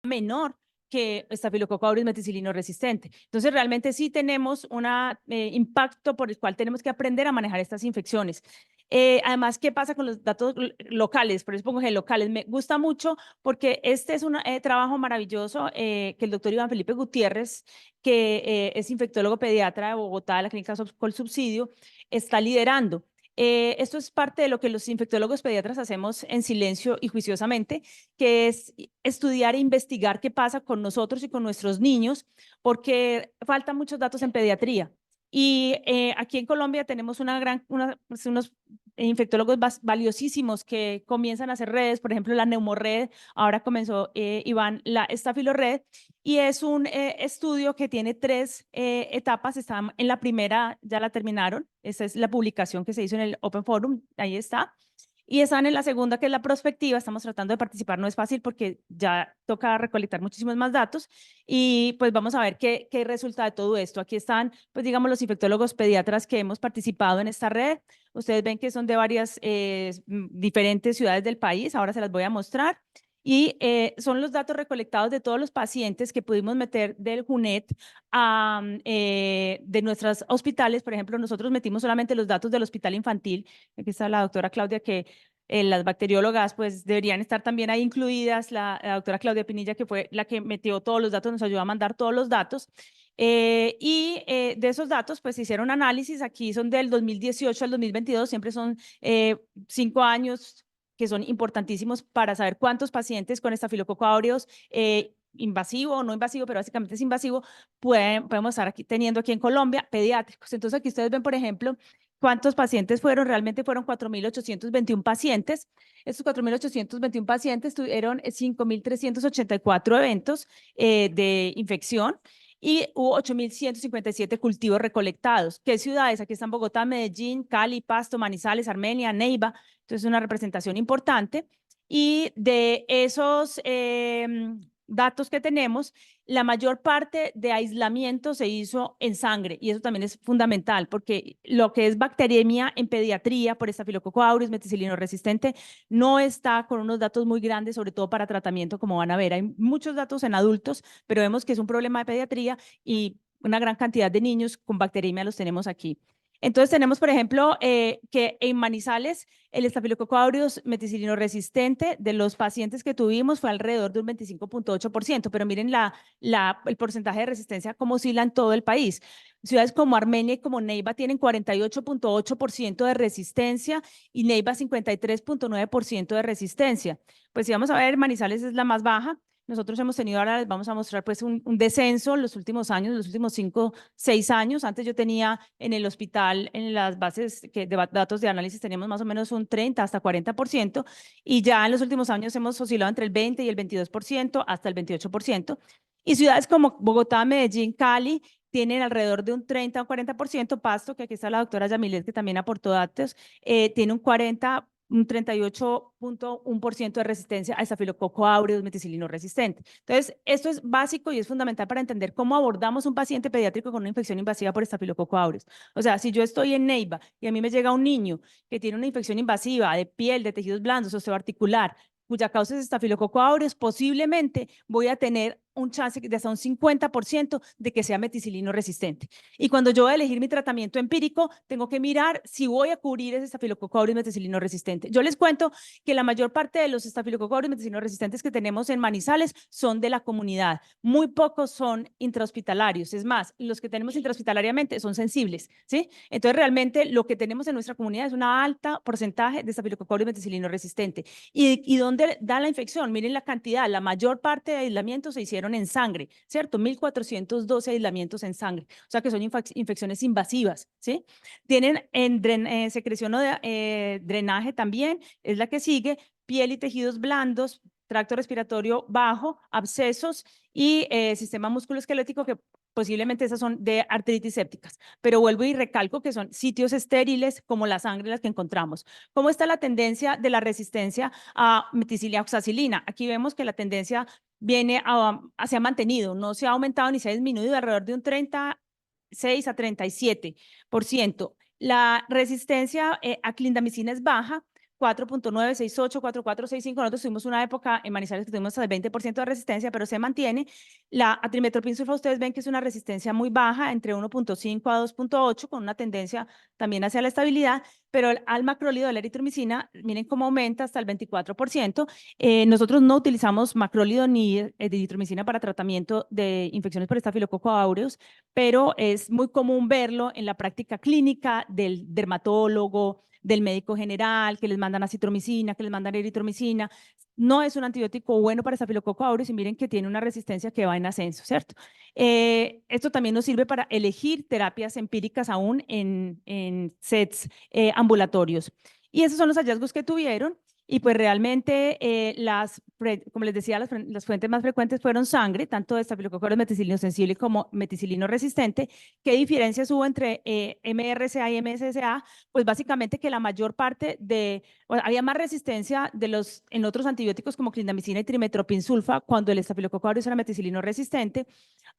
menor que Staphylococcus aureus meticilino resistente. Entonces, realmente sí tenemos un impacto por el cual tenemos que aprender a manejar estas infecciones. Además, ¿qué pasa con los datos locales? Por eso pongo locales. Me gusta mucho porque este es un trabajo maravilloso que el doctor Iván Felipe Gutiérrez, que es infectólogo pediatra de Bogotá, de la Clínica Colsubsidio, está liderando. Esto es parte de lo que los infectólogos pediatras hacemos en silencio y juiciosamente, que es estudiar e investigar qué pasa con nosotros y con nuestros niños, porque faltan muchos datos en pediatría. Y aquí en Colombia tenemos unos infectólogos valiosísimos que comienzan a hacer redes, por ejemplo, la Neumored, ahora comenzó Iván, la Estafilored, y es un estudio que tiene tres etapas. Están en la primera, ya la terminaron. Esta es la publicación que se hizo en el Open Forum, ahí está. Y están en la segunda, que es la prospectiva. Estamos tratando de participar, no es fácil porque ya toca recolectar muchísimos más datos. Y pues vamos a ver qué resulta de todo esto. Aquí están, pues digamos, los infectólogos pediatras que hemos participado en esta red. Ustedes ven que son de varias diferentes ciudades del país. Ahora se las voy a mostrar. Y son los datos recolectados de todos los pacientes que pudimos meter del JUNET de nuestros hospitales. Por ejemplo, nosotros metimos solamente los datos del hospital infantil. Aquí está la doctora Claudia, que las bacteriólogas pues deberían estar también ahí incluidas. La doctora Claudia Pinilla, que fue la que metió todos los datos, nos ayudó a mandar todos los datos. De esos datos pues se hicieron análisis. Aquí son del 2018 al 2022, siempre son 5 años que son importantísimos para saber cuántos pacientes con Staphylococcus aureus invasivo o no invasivo, pero básicamente es invasivo, podemos estar aquí teniendo aquí en Colombia, pediátricos. Entonces aquí ustedes ven, por ejemplo, cuántos pacientes fueron. Realmente fueron 4.821 pacientes. Estos 4.821 pacientes tuvieron 5.384 eventos de infección y hubo 8.157 cultivos recolectados. ¿Qué ciudades? Aquí están Bogotá, Medellín, Cali, Pasto, Manizales, Armenia, Neiva. Entonces, una representación importante. Y de esos datos que tenemos, la mayor parte de aislamiento se hizo en sangre, y eso también es fundamental porque lo que es bacteriemia en pediatría por Staphylococcus aureus meticilino resistente no está con unos datos muy grandes, sobre todo para tratamiento, como van a ver. Hay muchos datos en adultos, pero vemos que es un problema de pediatría y una gran cantidad de niños con bacteriemia los tenemos aquí. Entonces tenemos, por ejemplo, que en Manizales el Staphylococcus aureus meticilino resistente de los pacientes que tuvimos fue alrededor de un 25.8%, pero miren el porcentaje de resistencia como oscila en todo el país. Ciudades como Armenia y como Neiva tienen 48.8% de resistencia y Neiva 53.9% de resistencia. Pues si vamos a ver, Manizales es la más baja. Nosotros hemos tenido, ahora les vamos a mostrar pues un descenso en los últimos años, los últimos 5, 6 años. Antes yo tenía en el hospital, en las bases de datos de análisis, teníamos más o menos un 30 hasta 40%, y ya en los últimos años hemos oscilado entre el 20 y el 22% hasta el 28%. Y ciudades como Bogotá, Medellín, Cali tienen alrededor de un 30 o 40%. Pasto, que aquí está la doctora Yamilet, que también aportó datos, tiene un 38.1% de resistencia a Staphylococcus aureus meticilino resistente. Entonces, esto es básico y es fundamental para entender cómo abordamos un paciente pediátrico con una infección invasiva por Staphylococcus aureus. O sea, si yo estoy en Neiva y a mí me llega un niño que tiene una infección invasiva de piel, de tejidos blandos, osteoarticular, cuya causa es Staphylococcus aureus, posiblemente voy a tener un chance de hasta un 50% de que sea meticilino resistente. Y cuando yo voy a elegir mi tratamiento empírico, tengo que mirar si voy a cubrir ese Staphylococcus aureus meticilino resistente. Yo les cuento que la mayor parte de los Staphylococcus aureus meticilino resistentes que tenemos en Manizales son de la comunidad. Muy pocos son intrahospitalarios. Es más, los que tenemos intrahospitalariamente son sensibles, ¿sí? Entonces, realmente lo que tenemos en nuestra comunidad es un alto porcentaje de Staphylococcus aureus meticilino resistente. ¿Y dónde da la infección? Miren la cantidad. La mayor parte de aislamientos se hicieron en sangre, ¿cierto? 1.412 aislamientos en sangre, o sea que son infecciones invasivas, ¿sí? Tienen secreción o drenaje también, es la que sigue, piel y tejidos blandos, tracto respiratorio bajo, abscesos y sistema musculoesquelético, que posiblemente esas son de artritis sépticas, pero vuelvo y recalco que son sitios estériles como la sangre las que encontramos. ¿Cómo está la tendencia de la resistencia a meticilina oxacilina? Aquí vemos que la tendencia se ha mantenido, no se ha aumentado ni se ha disminuido, alrededor de un 36 a 37%. La resistencia a clindamicina es baja, 4.968, 4.465. Nosotros tuvimos una época en Manizales que tuvimos hasta el 20% de resistencia, pero se mantiene. La atrimestopinsulfa, ustedes ven que es una resistencia muy baja, entre 1.5 a 2.8, con una tendencia también hacia la estabilidad, pero al macrólido de la eritromicina, miren cómo aumenta hasta el 24%. Nosotros no utilizamos macrólido ni eritromicina para tratamiento de infecciones por estafilococo aureus, pero es muy común verlo en la práctica clínica del dermatólogo, del médico general, que les mandan acitromicina, que les mandan eritromicina. No es un antibiótico bueno para estafilococo aureus y miren que tiene una resistencia que va en ascenso, ¿cierto? Esto también nos sirve para elegir terapias empíricas aún en sets ambulatorios. Y esos son los hallazgos que tuvieron. Y pues realmente, como les decía, las fuentes más frecuentes fueron sangre, tanto de estafilococo aureus meticilino sensible como meticilino resistente. ¿Qué diferencias hubo entre MRSA y MSSA? Pues básicamente que la mayor parte había más resistencia en otros antibióticos como clindamicina y trimetoprim-sulfa cuando el estafilococo aureus era meticilino resistente.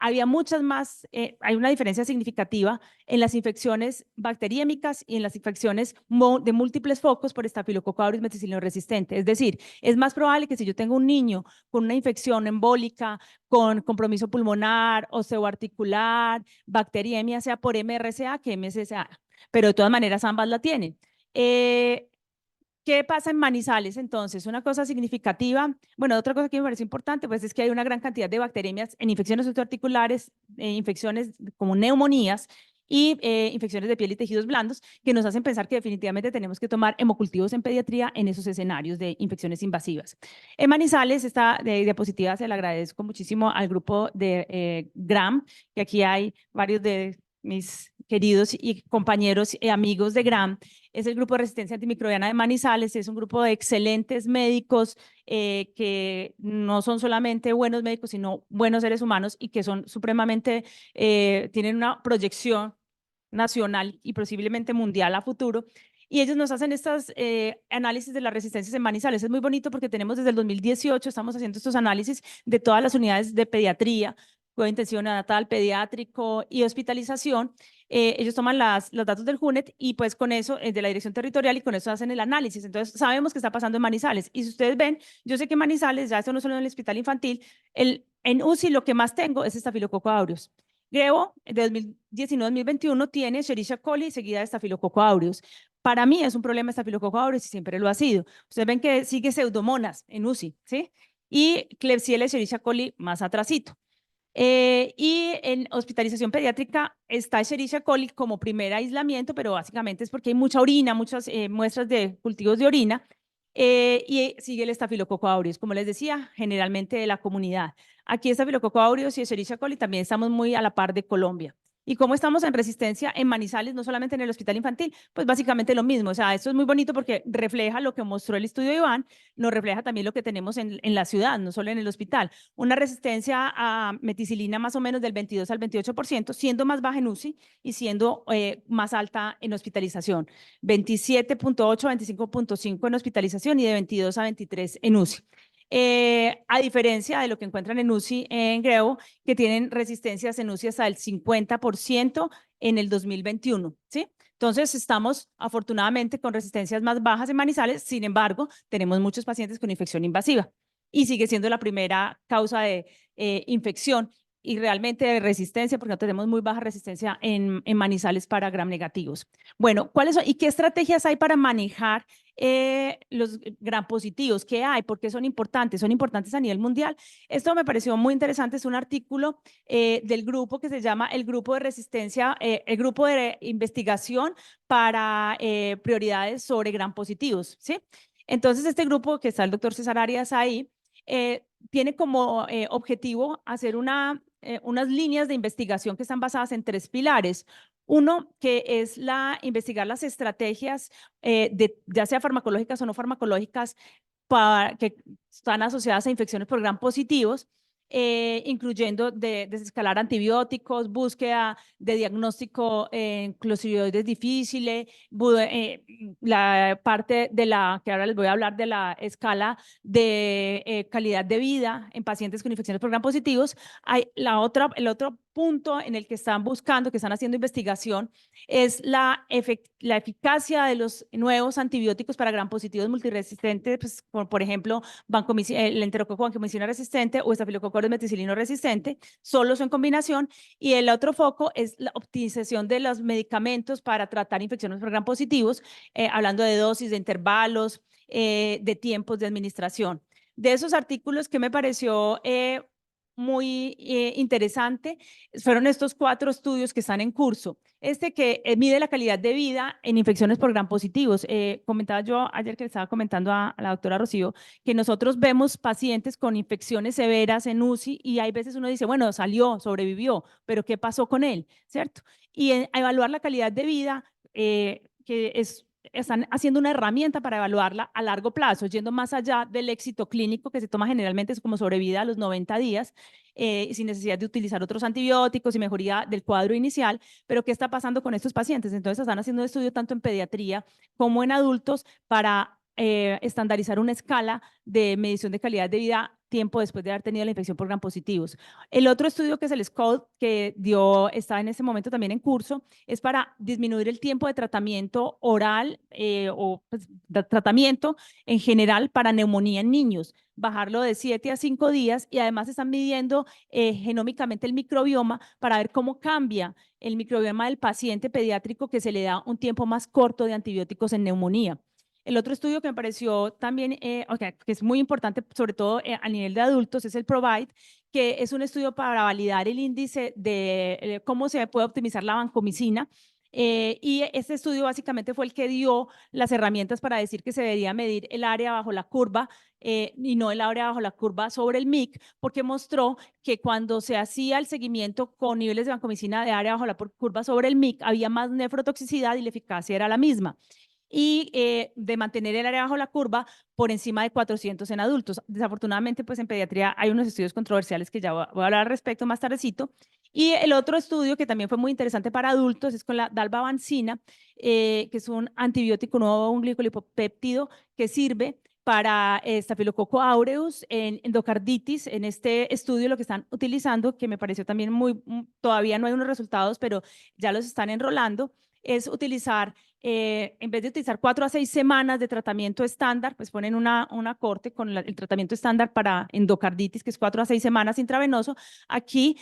Había muchas más, hay una diferencia significativa en las infecciones bacteriémicas y en las infecciones de múltiples focos por estafilococo aureus meticilino resistente. Es decir, es más probable que si yo tengo un niño con una infección embólica, con compromiso pulmonar, osteoarticular, bacteriemia, sea por MRSA que MSSA, pero de todas maneras ambas la tienen. ¿Qué pasa en Manizales entonces? Una cosa significativa, bueno, otra cosa que me parece importante, pues es que hay una gran cantidad de bacteriemias en infecciones osteoarticulares, infecciones como neumonías y infecciones de piel y tejidos blandos que nos hacen pensar que definitivamente tenemos que tomar hemocultivos en pediatría en esos escenarios de infecciones invasivas. En Manizales, esta diapositiva se la agradezco muchísimo al grupo de GRAM, que aquí hay varios de mis queridos y compañeros y amigos de GRAM. Es el grupo de resistencia antimicrobiana de Manizales, es un grupo de excelentes médicos que no son solamente buenos médicos, sino buenos seres humanos y que son supremamente, tienen una proyección nacional y posiblemente mundial a futuro. Y ellos nos hacen estos análisis de las resistencias en Manizales. Es muy bonito porque tenemos desde el 2018, estamos haciendo estos análisis de todas las unidades de pediatría, cuidado intensivo neonatal, pediátrico y hospitalización. Ellos toman los datos del JUNET y pues con eso, de la dirección territorial, y con eso hacen el análisis. Entonces sabemos qué está pasando en Manizales. Y si ustedes ven, yo sé que Manizales, ya esto no solo en el hospital infantil, en UCI lo que más tengo es estafilococo aureus. Grevo, de 2019-2021, tiene Escherichia coli seguida de estafilococo aureus. Para mí es un problema estafilococo aureus y siempre lo ha sido. Ustedes ven que sigue pseudomonas en UCI, ¿sí? Y Klebsiella Escherichia coli más atrasito. Y en hospitalización pediátrica está Escherichia coli como primer aislamiento, pero básicamente es porque hay mucha orina, muchas muestras de cultivos de orina, y sigue el estafilococo aureus, como les decía, generalmente de la comunidad. Aquí estafilococo aureus y Escherichia coli también estamos muy a la par de Colombia. ¿Y cómo estamos en resistencia en Manizales, no solamente en el hospital infantil? Pues básicamente lo mismo. O sea, esto es muy bonito porque refleja lo que mostró el estudio de Iván, nos refleja también lo que tenemos en la ciudad, no solo en el hospital. Una resistencia a meticilina más o menos del 22 al 28%, siendo más baja en UCI y siendo más alta en hospitalización. 27.8 a 25.5 en hospitalización y de 22 a 23 en UCI. A diferencia de lo que encuentran en UCI en Greo, que tienen resistencias en UCI hasta el 50% en el 2021, ¿sí? Entonces, estamos afortunadamente con resistencias más bajas en Manizales, sin embargo, tenemos muchos pacientes con infección invasiva y sigue siendo la primera causa de infección y realmente de resistencia, porque no tenemos muy baja resistencia en Manizales para gram negativos. Bueno, ¿cuáles son y qué estrategias hay para manejar los gram positivos? ¿Qué hay? ¿Por qué son importantes? Son importantes a nivel mundial. Esto me pareció muy interesante, es un artículo del grupo que se llama el grupo de resistencia, el grupo de investigación para prioridades sobre gram positivos, ¿sí? Entonces, este grupo que está el doctor César Arias ahí, tiene como objetivo hacer unas líneas de investigación que están basadas en 3 pilares. Uno, que es investigar las estrategias, ya sea farmacológicas o no farmacológicas, que están asociadas a infecciones por gram positivos, incluyendo desescalar antibióticos, búsqueda de diagnóstico en clostridioides difíciles, la parte de que ahora les voy a hablar de la escala de calidad de vida en pacientes con infecciones por gram positivos. Hay el otro punto en el que están buscando, que están haciendo investigación, es la eficacia de los nuevos antibióticos para gram positivos multiresistentes, pues, por ejemplo, el enterococo vancomicina resistente o estafilococo aureus meticilino resistente, solo son en combinación. Y el otro foco es la optimización de los medicamentos para tratar infecciones por gram positivos, hablando de dosis, de intervalos, de tiempos de administración. De esos artículos que me pareció muy interesante fueron estos 4 estudios que están en curso. Este que mide la calidad de vida en infecciones por gram positivos. Comentaba yo ayer que le estaba comentando a la doctora Rocío que nosotros vemos pacientes con infecciones severas en UCI y hay veces uno dice, bueno, salió, sobrevivió, pero ¿qué pasó con él? ¿Cierto? Y evaluar la calidad de vida, que están haciendo una herramienta para evaluarla a largo plazo, yendo más allá del éxito clínico que se toma generalmente como sobrevida a los 90 días, sin necesidad de utilizar otros antibióticos y mejoría del cuadro inicial. Pero ¿qué está pasando con estos pacientes? Entonces están haciendo un estudio tanto en pediatría como en adultos para estandarizar una escala de medición de calidad de vida tiempo después de haber tenido la infección por gram positivos. El otro estudio, que es el SCOLD, que está en este momento también en curso, es para disminuir el tiempo de tratamiento oral o pues, de tratamiento en general para neumonía en niños, bajarlo de 7 a 5 días, y además están midiendo genómicamente el microbioma para ver cómo cambia el microbioma del paciente pediátrico que se le da un tiempo más corto de antibióticos en neumonía. El otro estudio que me pareció también, que es muy importante, sobre todo a nivel de adultos, es el PROVIDE, que es un estudio para validar el índice de cómo se puede optimizar la vancomicina. Y este estudio básicamente fue el que dio las herramientas para decir que se debería medir el área bajo la curva y no el área bajo la curva sobre el MIC, porque mostró que cuando se hacía el seguimiento con niveles de vancomicina de área bajo la curva sobre el MIC, había más nefrotoxicidad y la eficacia era la misma. Y de mantener el área bajo la curva por encima de 400 en adultos. Desafortunadamente, pues en pediatría hay unos estudios controversiales que ya voy a hablar al respecto más tardecito. Y el otro estudio que también fue muy interesante para adultos es con la dalbavancina, que es un antibiótico nuevo, un glicolipopéptido que sirve para Staphylococcus aureus en endocarditis. En este estudio lo que están utilizando, que me pareció también todavía no hay unos resultados, pero ya los están enrolando, es utilizar, en vez de utilizar 4 a 6 semanas de tratamiento estándar, pues ponen una corte con el tratamiento estándar para endocarditis, que es 4 a 6 semanas intravenoso. Aquí,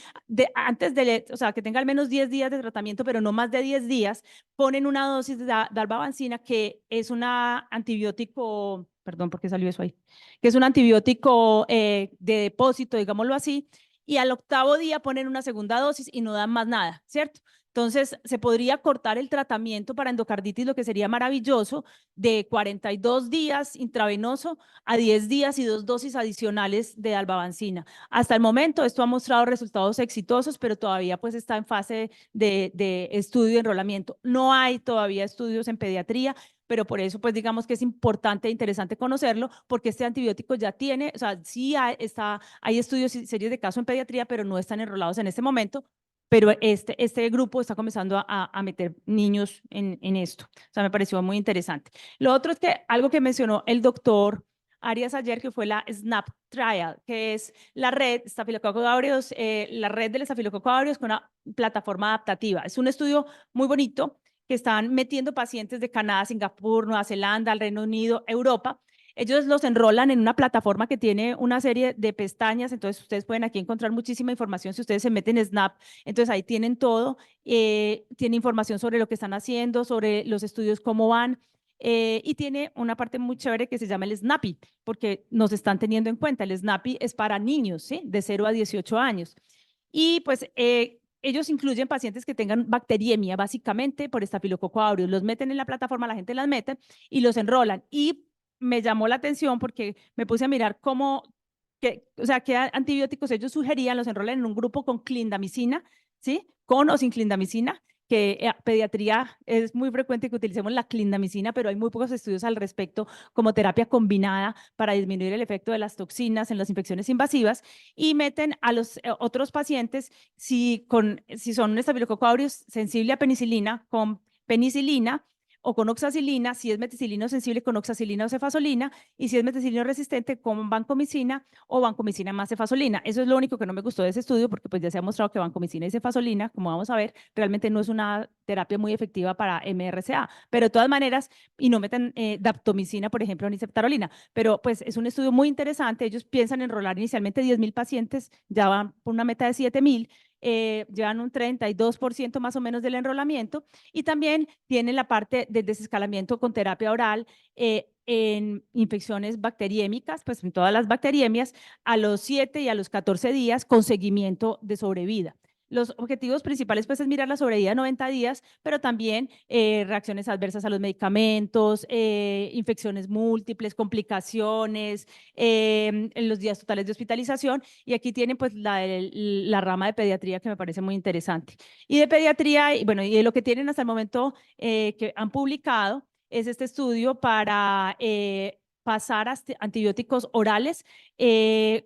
o sea, que tenga al menos 10 días de tratamiento, pero no más de 10 días, ponen una dosis de dalbavancina, que es un antibiótico, perdón, ¿por qué salió eso ahí? Que es un antibiótico de depósito, digámoslo así, y al 8º día ponen una segunda dosis y no dan más nada, ¿cierto? Entonces, se podría cortar el tratamiento para endocarditis, lo que sería maravilloso, de 42 días intravenoso a 10 días y 2 dosis adicionales de dalbavancina. Hasta el momento, esto ha mostrado resultados exitosos, pero todavía pues está en fase de estudio y enrolamiento. No hay todavía estudios en pediatría, pero por eso pues digamos que es importante e interesante conocerlo, porque este antibiótico ya tiene, o sea, sí hay estudios y series de casos en pediatría, pero no están enrolados en este momento. Pero este grupo está comenzando a meter niños en esto. O sea, me pareció muy interesante. Lo otro es que algo que mencionó el doctor Arias ayer, que fue la SNAP Trial, que es la red Staphylococcus aureus, la red del Staphylococcus aureus con una plataforma adaptativa. Es un estudio muy bonito que están metiendo pacientes de Canadá, Singapur, Nueva Zelanda, el Reino Unido, Europa. Ellos los enrolan en una plataforma que tiene una serie de pestañas, entonces ustedes pueden aquí encontrar muchísima información si ustedes se meten en Snap. Entonces ahí tienen todo, tiene información sobre lo que están haciendo, sobre los estudios, cómo van, y tiene una parte muy chévere que se llama el SNAPI, porque nos están teniendo en cuenta. El SNAPI es para niños, ¿sí? De 0 a 18 años. Y pues ellos incluyen pacientes que tengan bacteriemia, básicamente por Staphylococcus aureus. Los meten en la plataforma, la gente las mete y los enrolan. Y me llamó la atención porque me puse a mirar o sea, qué antibióticos ellos sugerían. Los enrolan en un grupo con clindamicina, ¿sí? Con o sin clindamicina, que pediatría es muy frecuente que utilicemos la clindamicina, pero hay muy pocos estudios al respecto como terapia combinada para disminuir el efecto de las toxinas en las infecciones invasivas. Y meten a los otros pacientes, si son un Staphylococcus aureus sensible a penicilina, con penicilina, o con oxacilina, si es meticilino sensible con oxacilina o cefazolina, y si es meticilino resistente con vancomicina o vancomicina más cefazolina. Eso es lo único que no me gustó de ese estudio, porque pues ya se ha mostrado que vancomicina y cefazolina, como vamos a ver, realmente no es una terapia muy efectiva para MRSA, pero de todas maneras, y no meten daptomicina, por ejemplo, ni ceptarolina, pero pues es un estudio muy interesante. Ellos piensan enrolar inicialmente 10.000 pacientes, ya van por una meta de 7.000, llevan un 32% más o menos del enrolamiento, y también tienen la parte del desescalamiento con terapia oral en infecciones bacteriémicas, pues en todas las bacteriemias, a los 7 y a los 14 días con seguimiento de sobrevida. Los objetivos principales pues es mirar la sobrevida de 90 días, pero también reacciones adversas a los medicamentos, infecciones múltiples, complicaciones, en los días totales de hospitalización, y aquí tienen pues la rama de pediatría que me parece muy interesante. Y de pediatría, y bueno, y de lo que tienen hasta el momento que han publicado es este estudio para pasar a antibióticos orales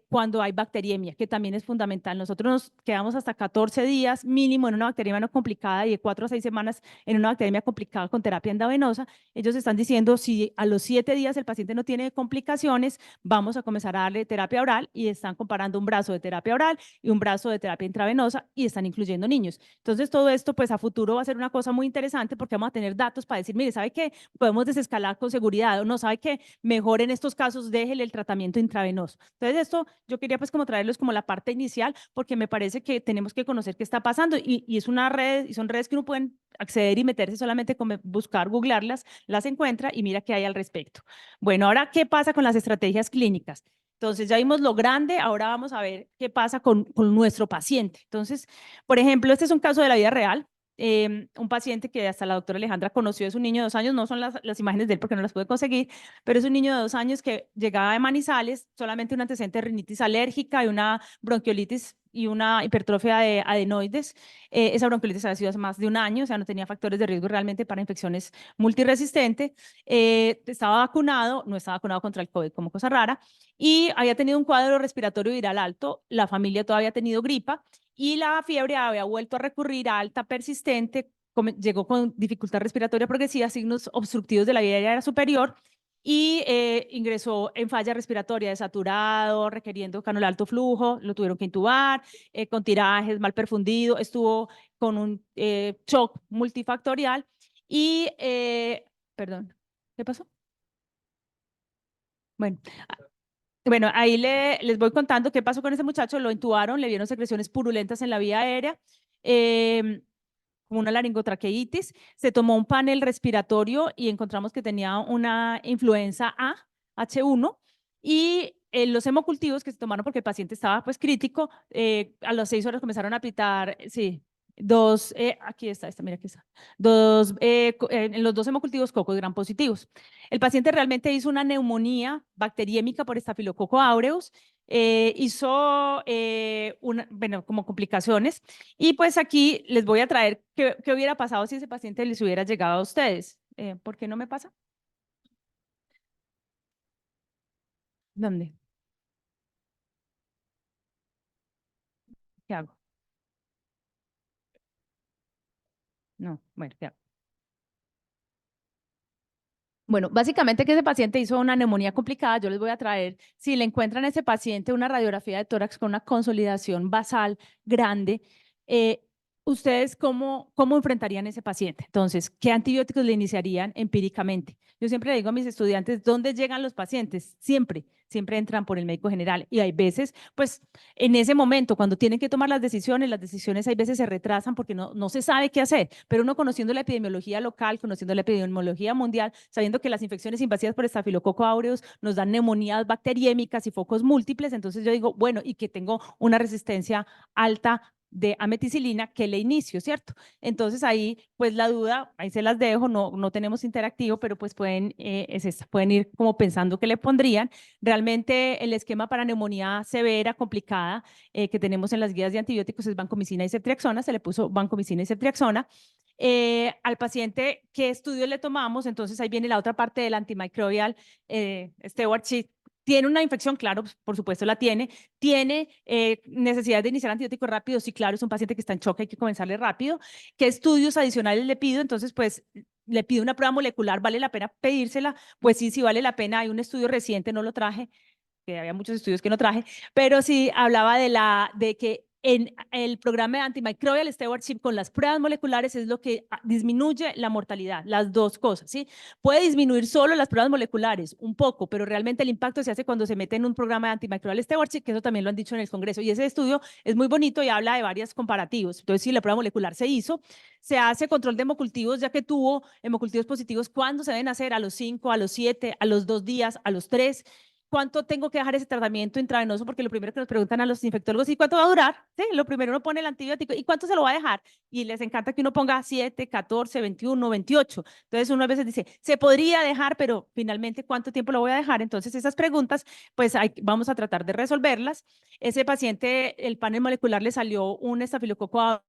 cuando hay bacteriemia, que también es fundamental. Nosotros nos quedamos hasta 14 días mínimo en una bacteriemia no complicada y de 4 a 6 semanas en una bacteriemia complicada con terapia endovenosa. Ellos están diciendo si a los 7 días el paciente no tiene complicaciones, vamos a comenzar a darle terapia oral, y están comparando un brazo de terapia oral y un brazo de terapia intravenosa y están incluyendo niños. Entonces todo esto pues a futuro va a ser una cosa muy interesante, porque vamos a tener datos para decir, mire, ¿sabe qué? Podemos desescalar con seguridad, o no, ¿sabe qué? Mejor en estos casos déjele el tratamiento intravenoso. Entonces esto yo quería pues como traerles como la parte inicial, porque me parece que tenemos que conocer qué está pasando, y es una red, y son redes que uno puede acceder y meterse solamente con buscar, googlearlas, las encuentra y mira qué hay al respecto. Bueno, ahora, ¿qué pasa con las estrategias clínicas? Entonces ya vimos lo grande, ahora vamos a ver qué pasa con nuestro paciente. Entonces, por ejemplo, este es un caso de la vida real. Un paciente que hasta la doctora Alejandra conoció, es un niño de 2 años, no son las imágenes de él porque no las pude conseguir, pero es un niño de 2 años que llegaba de Manizales, solamente un antecedente de rinitis alérgica y una bronquiolitis y una hipertrofia de adenoides. Esa bronquiolitis había sido hace más de un año, o sea, no tenía factores de riesgo realmente para infecciones multiresistentes. Estaba vacunado, no estaba vacunado contra el COVID como cosa rara, y había tenido un cuadro respiratorio viral alto, la familia todavía había tenido gripa, y la fiebre había vuelto a recurrir a alta persistente, llegó con dificultad respiratoria progresiva, signos obstructivos de la vía aérea superior, y ingresó en falla respiratoria, desaturado, requiriendo cánula de alto flujo, lo tuvieron que intubar, con tirajes, mal perfundido, estuvo con un shock multifactorial y, perdón, ¿qué pasó? Bueno, bueno, ahí les voy contando qué pasó con ese muchacho. Lo intubaron, le vieron secreciones purulentas en la vía aérea, como una laringotraqueitis. Se tomó un panel respiratorio y encontramos que tenía una influenza A, H1, y los hemocultivos que se tomaron porque el paciente estaba pues crítico, a las 6 horas comenzaron a apretar, sí, aquí está, mira, aquí está, en los 2 hemocultivos cocos gram positivos. El paciente realmente hizo una neumonía bacteriémica por estafilococo aureus, hizo bueno, como complicaciones, y pues aquí les voy a traer qué hubiera pasado si ese paciente les hubiera llegado a ustedes. ¿Por qué no me pasa? ¿Dónde? ¿Qué hago? No, bueno, ¿qué hago? Bueno, básicamente que ese paciente hizo una neumonía complicada. Yo les voy a traer, si le encuentran a ese paciente una radiografía de tórax con una consolidación basal grande, ¿ustedes cómo enfrentarían a ese paciente? Entonces, ¿qué antibióticos le iniciarían empíricamente? Yo siempre le digo a mis estudiantes, ¿dónde llegan los pacientes? Siempre entran por el médico general, y hay veces, pues, en ese momento, cuando tienen que tomar las decisiones hay veces se retrasan porque no se sabe qué hacer, pero uno conociendo la epidemiología local, conociendo la epidemiología mundial, sabiendo que las infecciones invasivas por estafilococo aureus nos dan neumonías bacteriémicas y focos múltiples, entonces yo digo, bueno, y que tengo una resistencia alta de ameticilina, que le inicio, ¿cierto? Entonces ahí, pues la duda, ahí se las dejo, no tenemos interactivo, pero pues pueden ir como pensando qué le pondrían. Realmente el esquema para neumonía severa, complicada, que tenemos en las guías de antibióticos es vancomicina y ceftriaxona, se le puso vancomicina y ceftriaxona. Al paciente, ¿qué estudios le tomamos? Entonces ahí viene la otra parte del antimicrobial, Steward Sheet. ¿Tiene una infección? Claro, pues, por supuesto la tiene. ¿Tiene necesidad de iniciar antibióticos rápido? Sí, claro, es un paciente que está en shock, hay que comenzarle rápido. ¿Qué estudios adicionales le pido? Entonces, pues le pide una prueba molecular, ¿vale la pena pedírsela? Pues sí, sí vale la pena. Hay un estudio reciente, no lo traje, que había muchos estudios que no traje, pero sí hablaba de que en el programa de antimicrobial stewardship con las pruebas moleculares es lo que disminuye la mortalidad, las dos cosas, ¿sí? Puede disminuir solo las pruebas moleculares, un poco, pero realmente el impacto se hace cuando se mete en un programa de antimicrobial stewardship, que eso también lo han dicho en el Congreso, y ese estudio es muy bonito y habla de varios comparativos. Entonces, si la prueba molecular se hizo, se hace control de hemocultivos, ya que tuvo hemocultivos positivos, ¿cuándo se deben hacer? A los 5, a los 7, a los 2 días, a los 3. ¿Cuánto tengo que dejar ese tratamiento intravenoso? Porque lo primero que nos preguntan a los infectólogos, ¿y cuánto va a durar? Sí, lo primero uno pone el antibiótico, ¿y cuánto se lo va a dejar? Y les encanta que uno ponga 7, 14, 21, 28. Entonces uno a veces dice, se podría dejar, pero finalmente, ¿cuánto tiempo lo voy a dejar? Entonces esas preguntas, pues vamos a tratar de resolverlas. Ese paciente, el panel molecular le salió un estafilococo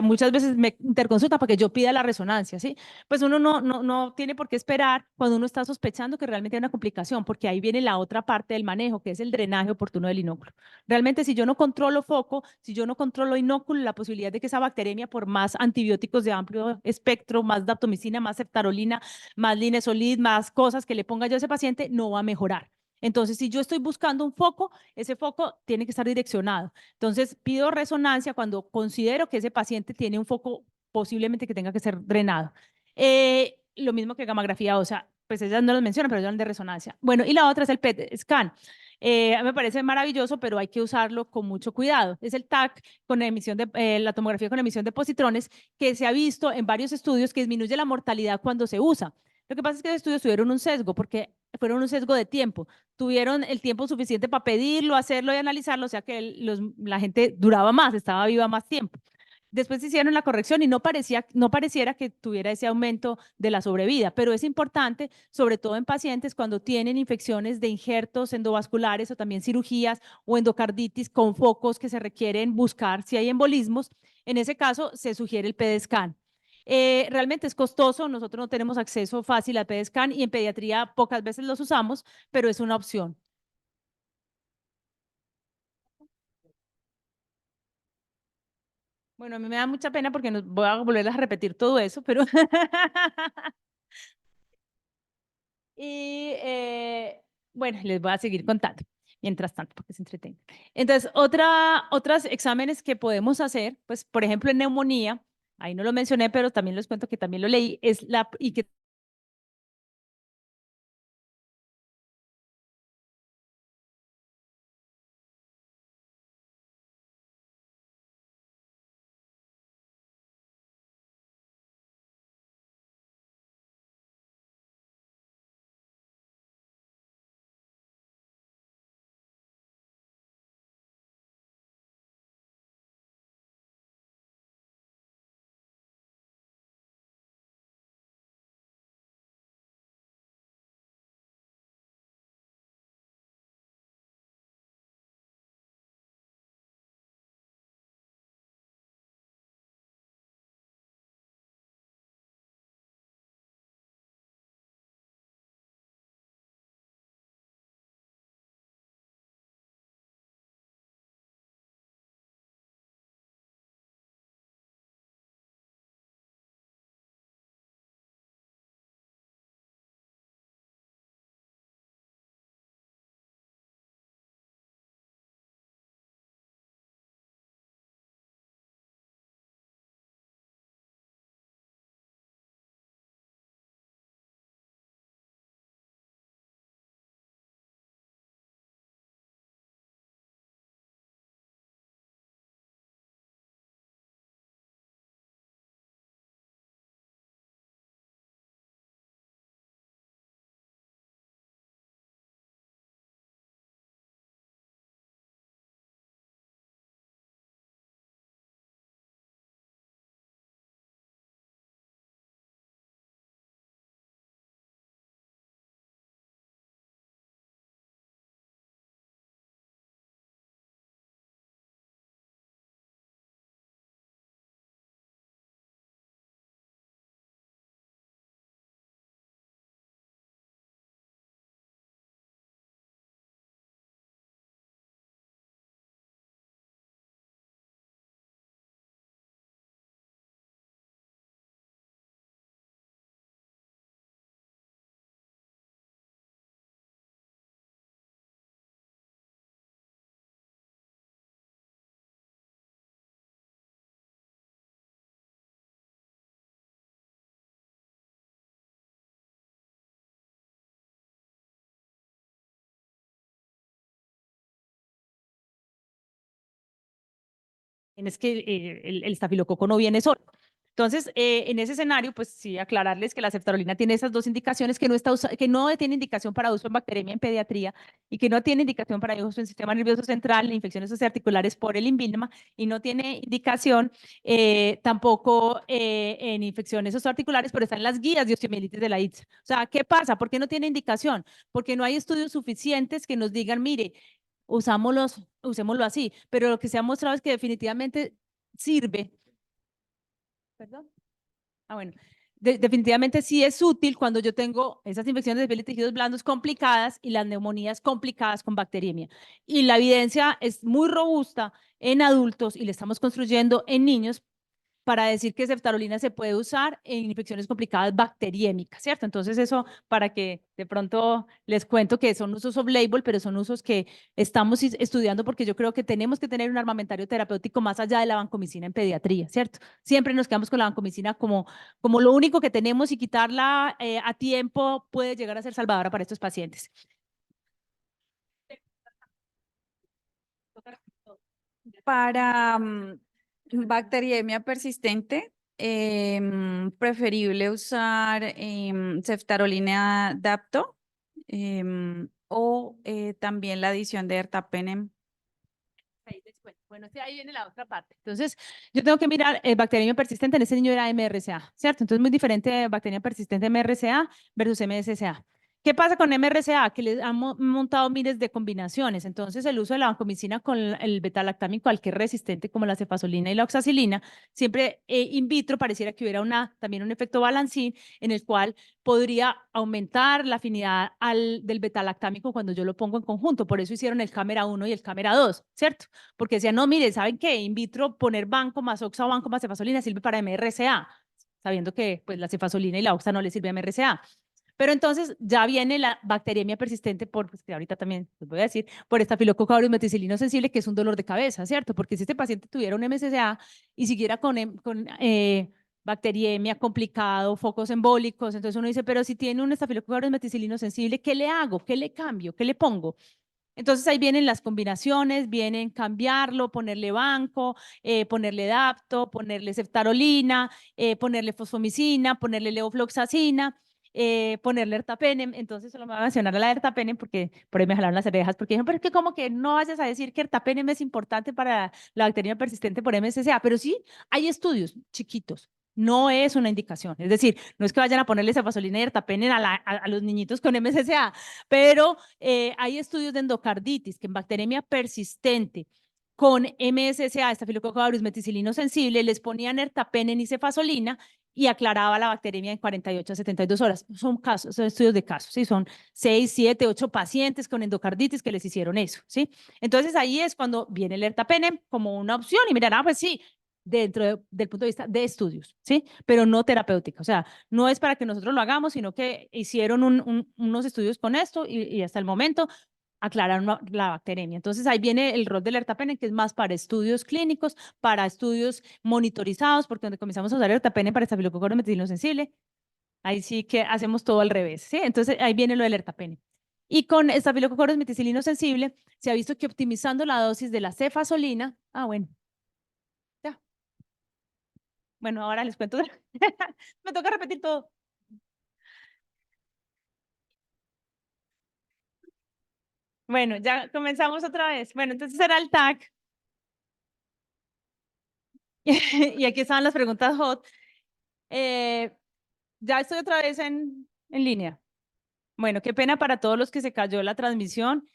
muchas veces me interconsulta para que yo pida la resonancia, ¿sí? Pues uno no tiene por qué esperar cuando uno está sospechando que realmente hay una complicación, porque ahí viene la otra parte del manejo, que es el drenaje oportuno del inóculo. Realmente, si yo no controlo foco, si yo no controlo inóculo, la posibilidad de que esa bacteriemia, por más antibióticos de amplio espectro, más daptomicina, más ceftarolina, más linezolid, más cosas que le ponga yo a ese paciente, no va a mejorar. Entonces, si yo estoy buscando un foco, ese foco tiene que estar direccionado. Entonces, pido resonancia cuando considero que ese paciente tiene un foco posiblemente que tenga que ser drenado. Lo mismo que gamografía ósea, pues ellas no las mencionan, pero ellas de resonancia. Bueno, y la otra es el PET scan. Me parece maravilloso, pero hay que usarlo con mucho cuidado. Es el TAC con emisión de la tomografía con emisión de positrones que se ha visto en varios estudios que disminuye la mortalidad cuando se usa. Lo que pasa es que los estudios tuvieron un sesgo porque fueron un sesgo de tiempo. Tuvieron el tiempo suficiente para pedirlo, hacerlo y analizarlo, o sea que la gente duraba más, estaba viva más tiempo. Después hicieron la corrección y no pareciera que tuviera ese aumento de la sobrevida, pero es importante, sobre todo en pacientes cuando tienen infecciones de injertos endovasculares o también cirugías o endocarditis con focos que se requieren buscar si hay embolismos. En ese caso, se sugiere el PET-scan. Realmente es costoso, nosotros no tenemos acceso fácil al PET-scan y en pediatría pocas veces los usamos, pero es una opción. Bueno, a mí me da mucha pena porque nos voy a volver a repetir todo eso, pero y bueno, les voy a seguir contando mientras tanto, porque se entretengan. Entonces, otros exámenes que podemos hacer, pues, por ejemplo, en neumonía, ahí no lo mencioné, pero también les cuento que también lo leí, y que es que el estafilococo no viene solo. Entonces, en ese escenario, pues sí, aclararles que la ceftarolina tiene esas dos indicaciones, que no tiene indicación para uso en bacteriemia en pediatría y que no tiene indicación para uso en sistema nervioso central, en infecciones socioarticulares por el INVIMA y no tiene indicación tampoco en infecciones socioarticulares, pero está en las guías de osteomielitis de la ITSA. O sea, ¿qué pasa? ¿Por qué no tiene indicación? Porque no hay estudios suficientes que nos digan, mire, usémoslo así, pero lo que se ha mostrado es que definitivamente sirve Perdón. Ah, bueno. Definitivamente sí es útil cuando yo tengo esas infecciones de piel y tejidos blandos complicadas y las neumonías complicadas con bacteriemia. Y la evidencia es muy robusta en adultos y le estamos construyendo en niños para decir que ceftarolina se puede usar en infecciones complicadas bacteriémicas, ¿cierto? Entonces eso para que de pronto les cuento que son usos off-label, pero son usos que estamos estudiando porque yo creo que tenemos que tener un armamentario terapéutico más allá de la vancomicina en pediatría, ¿cierto? Siempre nos quedamos con la vancomicina como lo único que tenemos y quitarla a tiempo puede llegar a ser salvadora para estos pacientes. Para bacteriemia persistente, preferible usar ceftarolina dapto o también la adición de ertapenem. Ahí les cuento. Bueno, sí, ahí viene la otra parte. Entonces, yo tengo que mirar bacteriemia persistente. En ese niño era MRSA, ¿cierto? Entonces, muy diferente bacteria persistente MRSA versus MSSA. ¿Qué pasa con MRSA? Que les han montado miles de combinaciones. Entonces, el uso de la vancomicina con el betalactam cualquier resistente como la cefazolina y la oxacilina, siempre in vitro pareciera que hubiera también un efecto balancín en el cual podría aumentar la afinidad del betalactámico cuando yo lo pongo en conjunto. Por eso hicieron el cámara 1 y el cámara 2, ¿cierto? Porque decían, no, mire, ¿saben qué? In vitro poner banco más oxa o banco más cefazolina sirve para MRSA, sabiendo que pues, la cefazolina y la oxa no le sirve a MRSA. Pero entonces ya viene la bacteriemia persistente por, pues que ahorita también les voy a decir, por estafilococo aureus meticilino sensible, que es un dolor de cabeza, ¿cierto? Porque si este paciente tuviera un MSSA y siguiera con bacteriemia complicado, focos embólicos, entonces uno dice, pero si tiene un estafilococo aureus meticilino sensible, ¿qué le hago? ¿Qué le cambio? ¿Qué le pongo? Entonces ahí vienen las combinaciones, vienen cambiarlo, ponerle banco, ponerle dapto, ponerle ceftarolina, ponerle fosfomicina, ponerle levofloxacina, ponerle ertapenem. Entonces solo me voy a mencionar a la ertapenem porque por ahí me jalaron las orejas porque dijeron, pero es que como que no vayas a decir que ertapenem es importante para la bacteria persistente por MSCA, pero sí hay estudios chiquitos. No es una indicación, es decir, no es que vayan a ponerle cefazolina y ertapenem a los niñitos con MSCA, pero hay estudios de endocarditis que en bacteriemia persistente con MSSA, estafilococcus aureus meticilino sensible, les ponían ertapenem y cefazolina y aclaraba la bacteriemia en 48 a 72 horas. Son casos, son estudios de casos, ¿sí? Son 6, 7, 8 pacientes con endocarditis que les hicieron eso, ¿sí? Entonces ahí es cuando viene el ertapenem como una opción y miran, pues sí, del punto de vista de estudios, ¿sí? Pero no terapéutica. O sea, no es para que nosotros lo hagamos, sino que hicieron unos estudios con esto y hasta el momento aclararon la bacteremia. Entonces ahí viene el rol del ertapenem, que es más para estudios clínicos, para estudios monitorizados, porque donde comenzamos a usar ertapenem para estafilococcus metilino sensible, ahí sí que hacemos todo al revés, ¿sí? Entonces ahí viene lo del ertapenem. Y con estafilococcus meticilino sensible se ha visto que optimizando la dosis de la cefazolina, bueno, ya, bueno, ahora les cuento. Me toca repetir todo. Bueno, ya comenzamos otra vez. Bueno, entonces era el TAC. Y aquí estaban las preguntas hot. Eh, ya estoy otra vez en línea. Bueno, qué pena para todos los que se cayó la transmisión.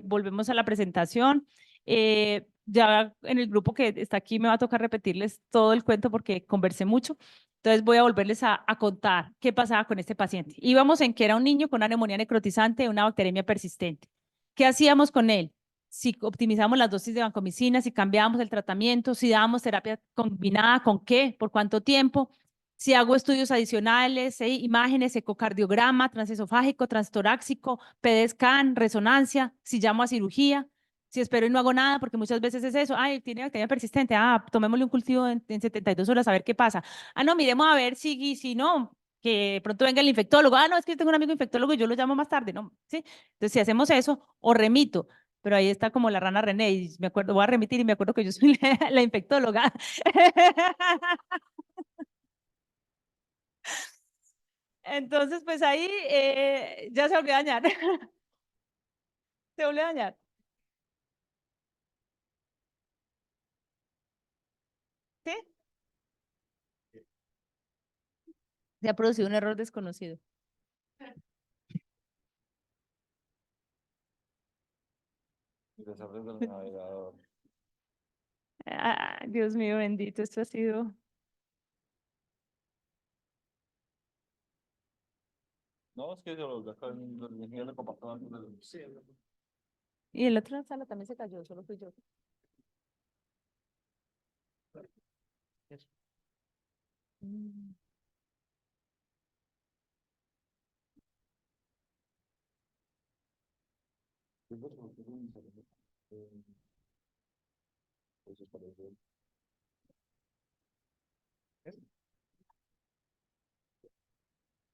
Volvemos a la presentación. Ya en el grupo que está aquí me va a tocar repetirles todo el cuento porque conversé mucho. Entonces voy a volverles a contar qué pasaba con este paciente. Íbamos en que era un niño con una neumonía necrotizante, una bacteremia persistente. ¿Qué hacíamos con él? Si optimizamos las dosis de vancomicina, si cambiábamos el tratamiento, si dábamos terapia combinada, ¿con qué? ¿Por cuánto tiempo? Si hago estudios adicionales, imágenes, ecocardiograma, transesofágico, transtorácico, PET scan, resonancia, si llamo a cirugía, si espero y no hago nada, porque muchas veces es eso, ay, tiene bacteria persistente, tomémosle un cultivo en 72 horas a ver qué pasa. No, miremos a ver si no, que pronto venga el infectólogo, no, es que tengo un amigo infectólogo y yo lo llamo más tarde, ¿no? ¿Sí? Entonces, si hacemos eso, o remito, pero ahí está como la rana René, y me acuerdo, voy a remitir y me acuerdo que yo soy la infectóloga. Entonces, pues ahí ya se volvió a dañar. Se volvió a dañar. ¿Sí? Se ha producido un error desconocido. Desorden del navegador. Dios mío bendito, esto ha sido No, es que yo lo acá en la energía de compartimiento. Sí, Y el otro sala también se cayó, solo fui yo. Mm.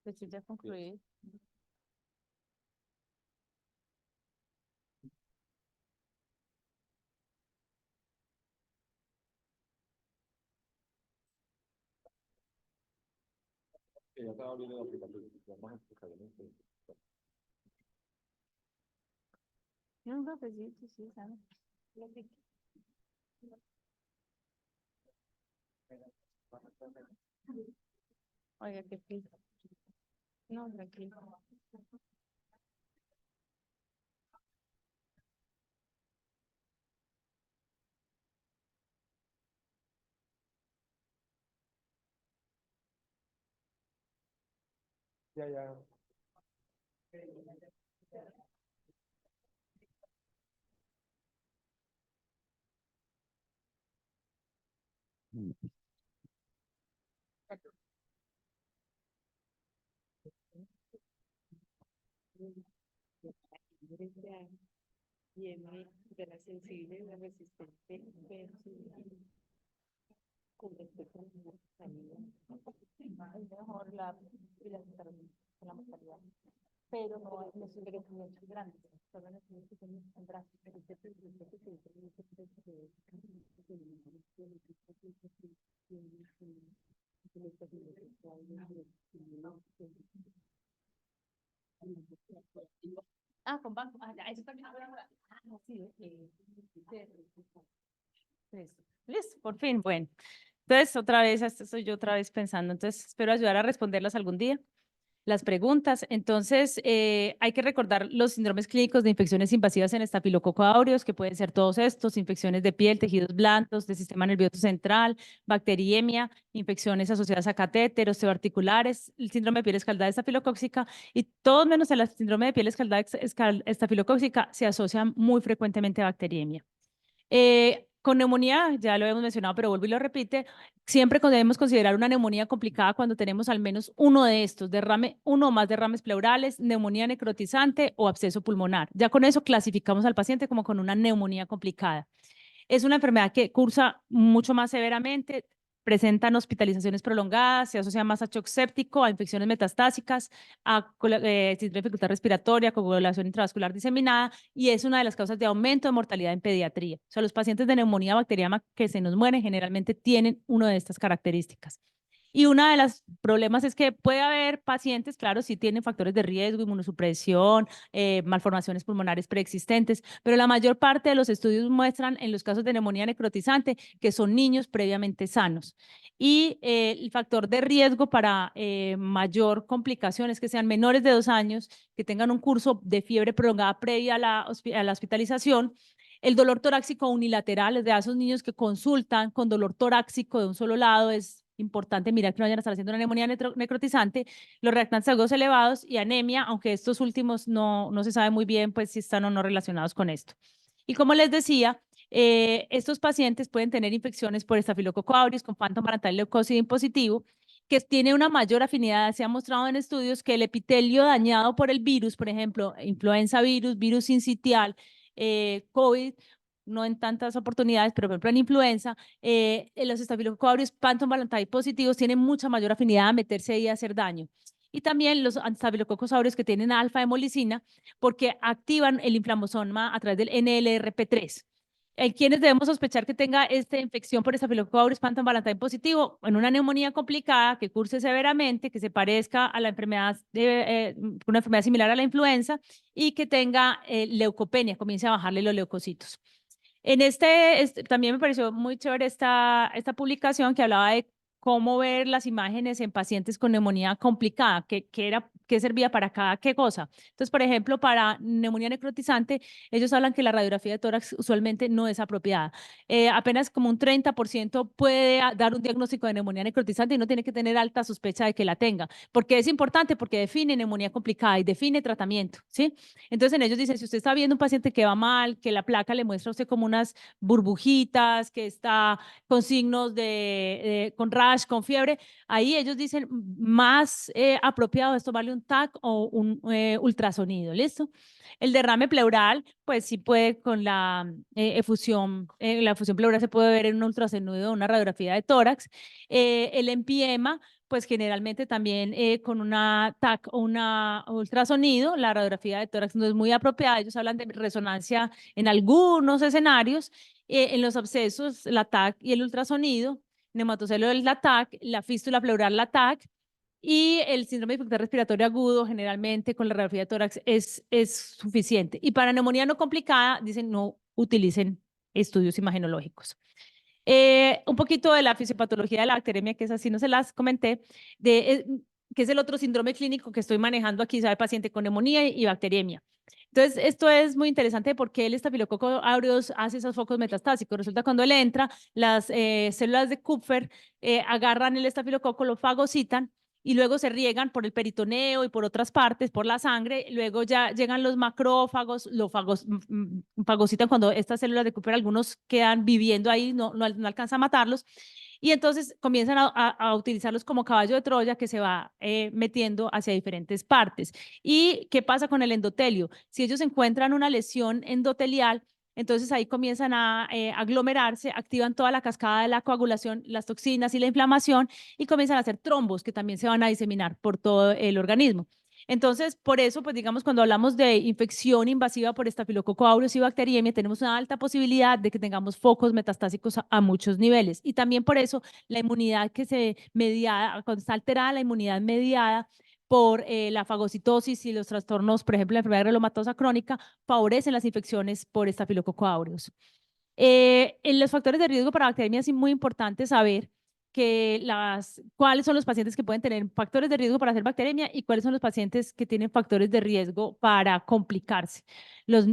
Pues sí, ya concluí. ya estaba abriendo la aplicación. Vamos a explicar, ¿no? Un cafecito, sí, ¿sabes? Oiga, qué prisa. No, tranquilo. Ya, ya. Viene de la sensible y la resistente con respecto a la mortalidad. Es mejor y la mortalidad, pero no es un crecimiento grande, solo los crecimientos son drásticos, pero este crecimiento con banco. Ya, eso también. Sí, listo, por fin, bueno. Entonces, otra vez, esto soy yo otra vez pensando, entonces espero ayudar a responderlas algún día, las preguntas. Entonces, hay que recordar los síndromes clínicos de infecciones invasivas en estafilococo aureus, que pueden ser todos estos: infecciones de piel, tejidos blandos, del sistema nervioso central, bacteriemia, infecciones asociadas a catéteros, osteoarticulares, el síndrome de piel escaldada estafilocóxica, y todos menos el síndrome de piel escaldada estafilocóxica se asocian muy frecuentemente a bacteriemia. Con neumonía, ya lo hemos mencionado, pero vuelvo y lo repite, siempre debemos considerar una neumonía complicada cuando tenemos al menos uno de estos, uno o más derrames pleurales, neumonía necrotizante o absceso pulmonar. Ya con eso clasificamos al paciente como con una neumonía complicada. Es una enfermedad que cursa mucho más severamente, presentan hospitalizaciones prolongadas, se asocia más a shock séptico, a infecciones metastásicas, a dificultad respiratoria, coagulación intravascular diseminada, y es una de las causas de aumento de mortalidad en pediatría. O sea, los pacientes de neumonía bacteriana que se nos mueren generalmente tienen una de estas características. Y uno de los problemas es que puede haber pacientes, claro, si tienen factores de riesgo, inmunosupresión, malformaciones pulmonares preexistentes, pero la mayor parte de los estudios muestran en los casos de neumonía necrotizante que son niños previamente sanos. Y el factor de riesgo para mayor complicación es que sean menores de 2 años, que tengan un curso de fiebre prolongada previa a la hospitalización. El dolor torácico unilateral, de esos niños que consultan con dolor torácico de un solo lado, es importante mirar que no vayan a estar haciendo una neumonía necrotizante, los reactantes agudos elevados y anemia, aunque estos últimos no se sabe muy bien pues si están o no relacionados con esto. Y como les decía, estos pacientes pueden tener infecciones por estafilococo aureus con Phantom parental leucocide positivo, que tiene una mayor afinidad. Se ha mostrado en estudios que el epitelio dañado por el virus, por ejemplo, influenza virus, virus sincitial, COVID, no en tantas oportunidades, pero por ejemplo en influenza, los estafilococcus aureus Phantom parental positivos tienen mucha mayor afinidad a meterse ahí y a hacer daño. Y también los estafilococos aureus que tienen alfa hemolicina, porque activan el inflamosoma a través del NLRP3. ¿En quiénes debemos sospechar que tenga esta infección por Staphylococcus aureus Phantom parental positivo? En una neumonía complicada que curse severamente, que se parezca a la enfermedad, una enfermedad similar a la influenza, y que tenga leucopenia, comience a bajarle los leucocitos. En también me pareció muy chévere esta publicación que hablaba de cómo ver las imágenes en pacientes con neumonía complicada, que era qué servía para cada qué cosa. Entonces, por ejemplo, para neumonía necrotizante, ellos hablan que la radiografía de tórax usualmente no es apropiada. Apenas como un 30% puede dar un diagnóstico de neumonía necrotizante y no tiene que tener alta sospecha de que la tenga. ¿Por qué es importante? Porque define neumonía complicada y define tratamiento, ¿sí? Entonces, en ellos dicen, si usted está viendo un paciente que va mal, que la placa le muestra a usted como unas burbujitas, que está con signos con rash, con fiebre, ahí ellos dicen más apropiado esto vale un TAC o un ultrasonido, ¿listo? El derrame pleural, pues sí puede con la efusión pleural se puede ver en un ultrasonido o una radiografía de tórax. El empiema, pues generalmente también con una TAC o una ultrasonido, la radiografía de tórax no es muy apropiada. Ellos hablan de resonancia en algunos escenarios. En los abscesos, la TAC y el ultrasonido, neumatocelo es la TAC, la fístula pleural la TAC, y el síndrome de dificultad respiratoria agudo, generalmente con la radiografía de tórax, es suficiente. Y para neumonía no complicada, dicen no utilicen estudios imagenológicos. Un poquito de la fisiopatología de la bacteremia, que es así, no se las comenté, que es el otro síndrome clínico que estoy manejando aquí, sabe, paciente con neumonía y bacteremia. Entonces, esto es muy interesante porque el estafilococo aureus hace esos focos metastásicos. Resulta cuando él entra, las células de Kupffer agarran el estafilococo, lo fagocitan y luego se riegan por el peritoneo y por otras partes, por la sangre. Luego ya llegan los macrófagos, fagocitan cuando estas células de Kupffer, algunos quedan viviendo ahí, no alcanza a matarlos. Y entonces comienzan a utilizarlos como caballo de Troya que se va metiendo hacia diferentes partes. ¿Y qué pasa con el endotelio? Si ellos encuentran una lesión endotelial, entonces ahí comienzan a aglomerarse, activan toda la cascada de la coagulación, las toxinas y la inflamación y comienzan a hacer trombos que también se van a diseminar por todo el organismo. Entonces, por eso, pues digamos, cuando hablamos de infección invasiva por estafilococo aureus y bacteriemia, tenemos una alta posibilidad de que tengamos focos metastásicos a muchos niveles. Y también por eso la inmunidad cuando está alterada la inmunidad mediada por la fagocitosis y los trastornos, por ejemplo, la enfermedad granulomatosa crónica, favorecen las infecciones por estafilococo aureus. En los factores de riesgo para bacteriemia es muy importante saber cuáles son los pacientes que pueden tener factores de riesgo para hacer bacteremia y cuáles son los pacientes que tienen factores de riesgo para complicarse. Los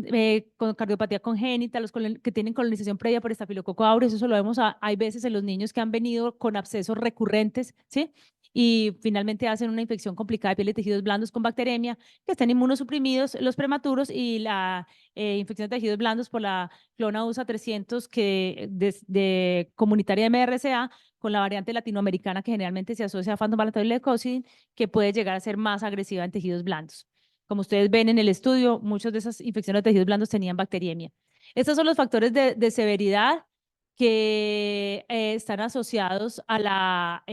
con cardiopatía congénita, los que tienen colonización previa por estafilococo aureus, eso lo vemos hay veces en los niños que han venido con abscesos recurrentes, ¿sí? Y finalmente hacen una infección complicada de piel de tejidos blandos con bacteremia, que están inmunosuprimidos los prematuros y la infección de tejidos blandos por la clona USA 300 de comunitaria de MRSA con la variante latinoamericana que generalmente se asocia a Phantom Leukocidin, que puede llegar a ser más agresiva en tejidos blandos. Como ustedes ven en el estudio, muchas de esas infecciones de tejidos blandos tenían bacteriemia. Estos son los factores de severidad que están asociados a la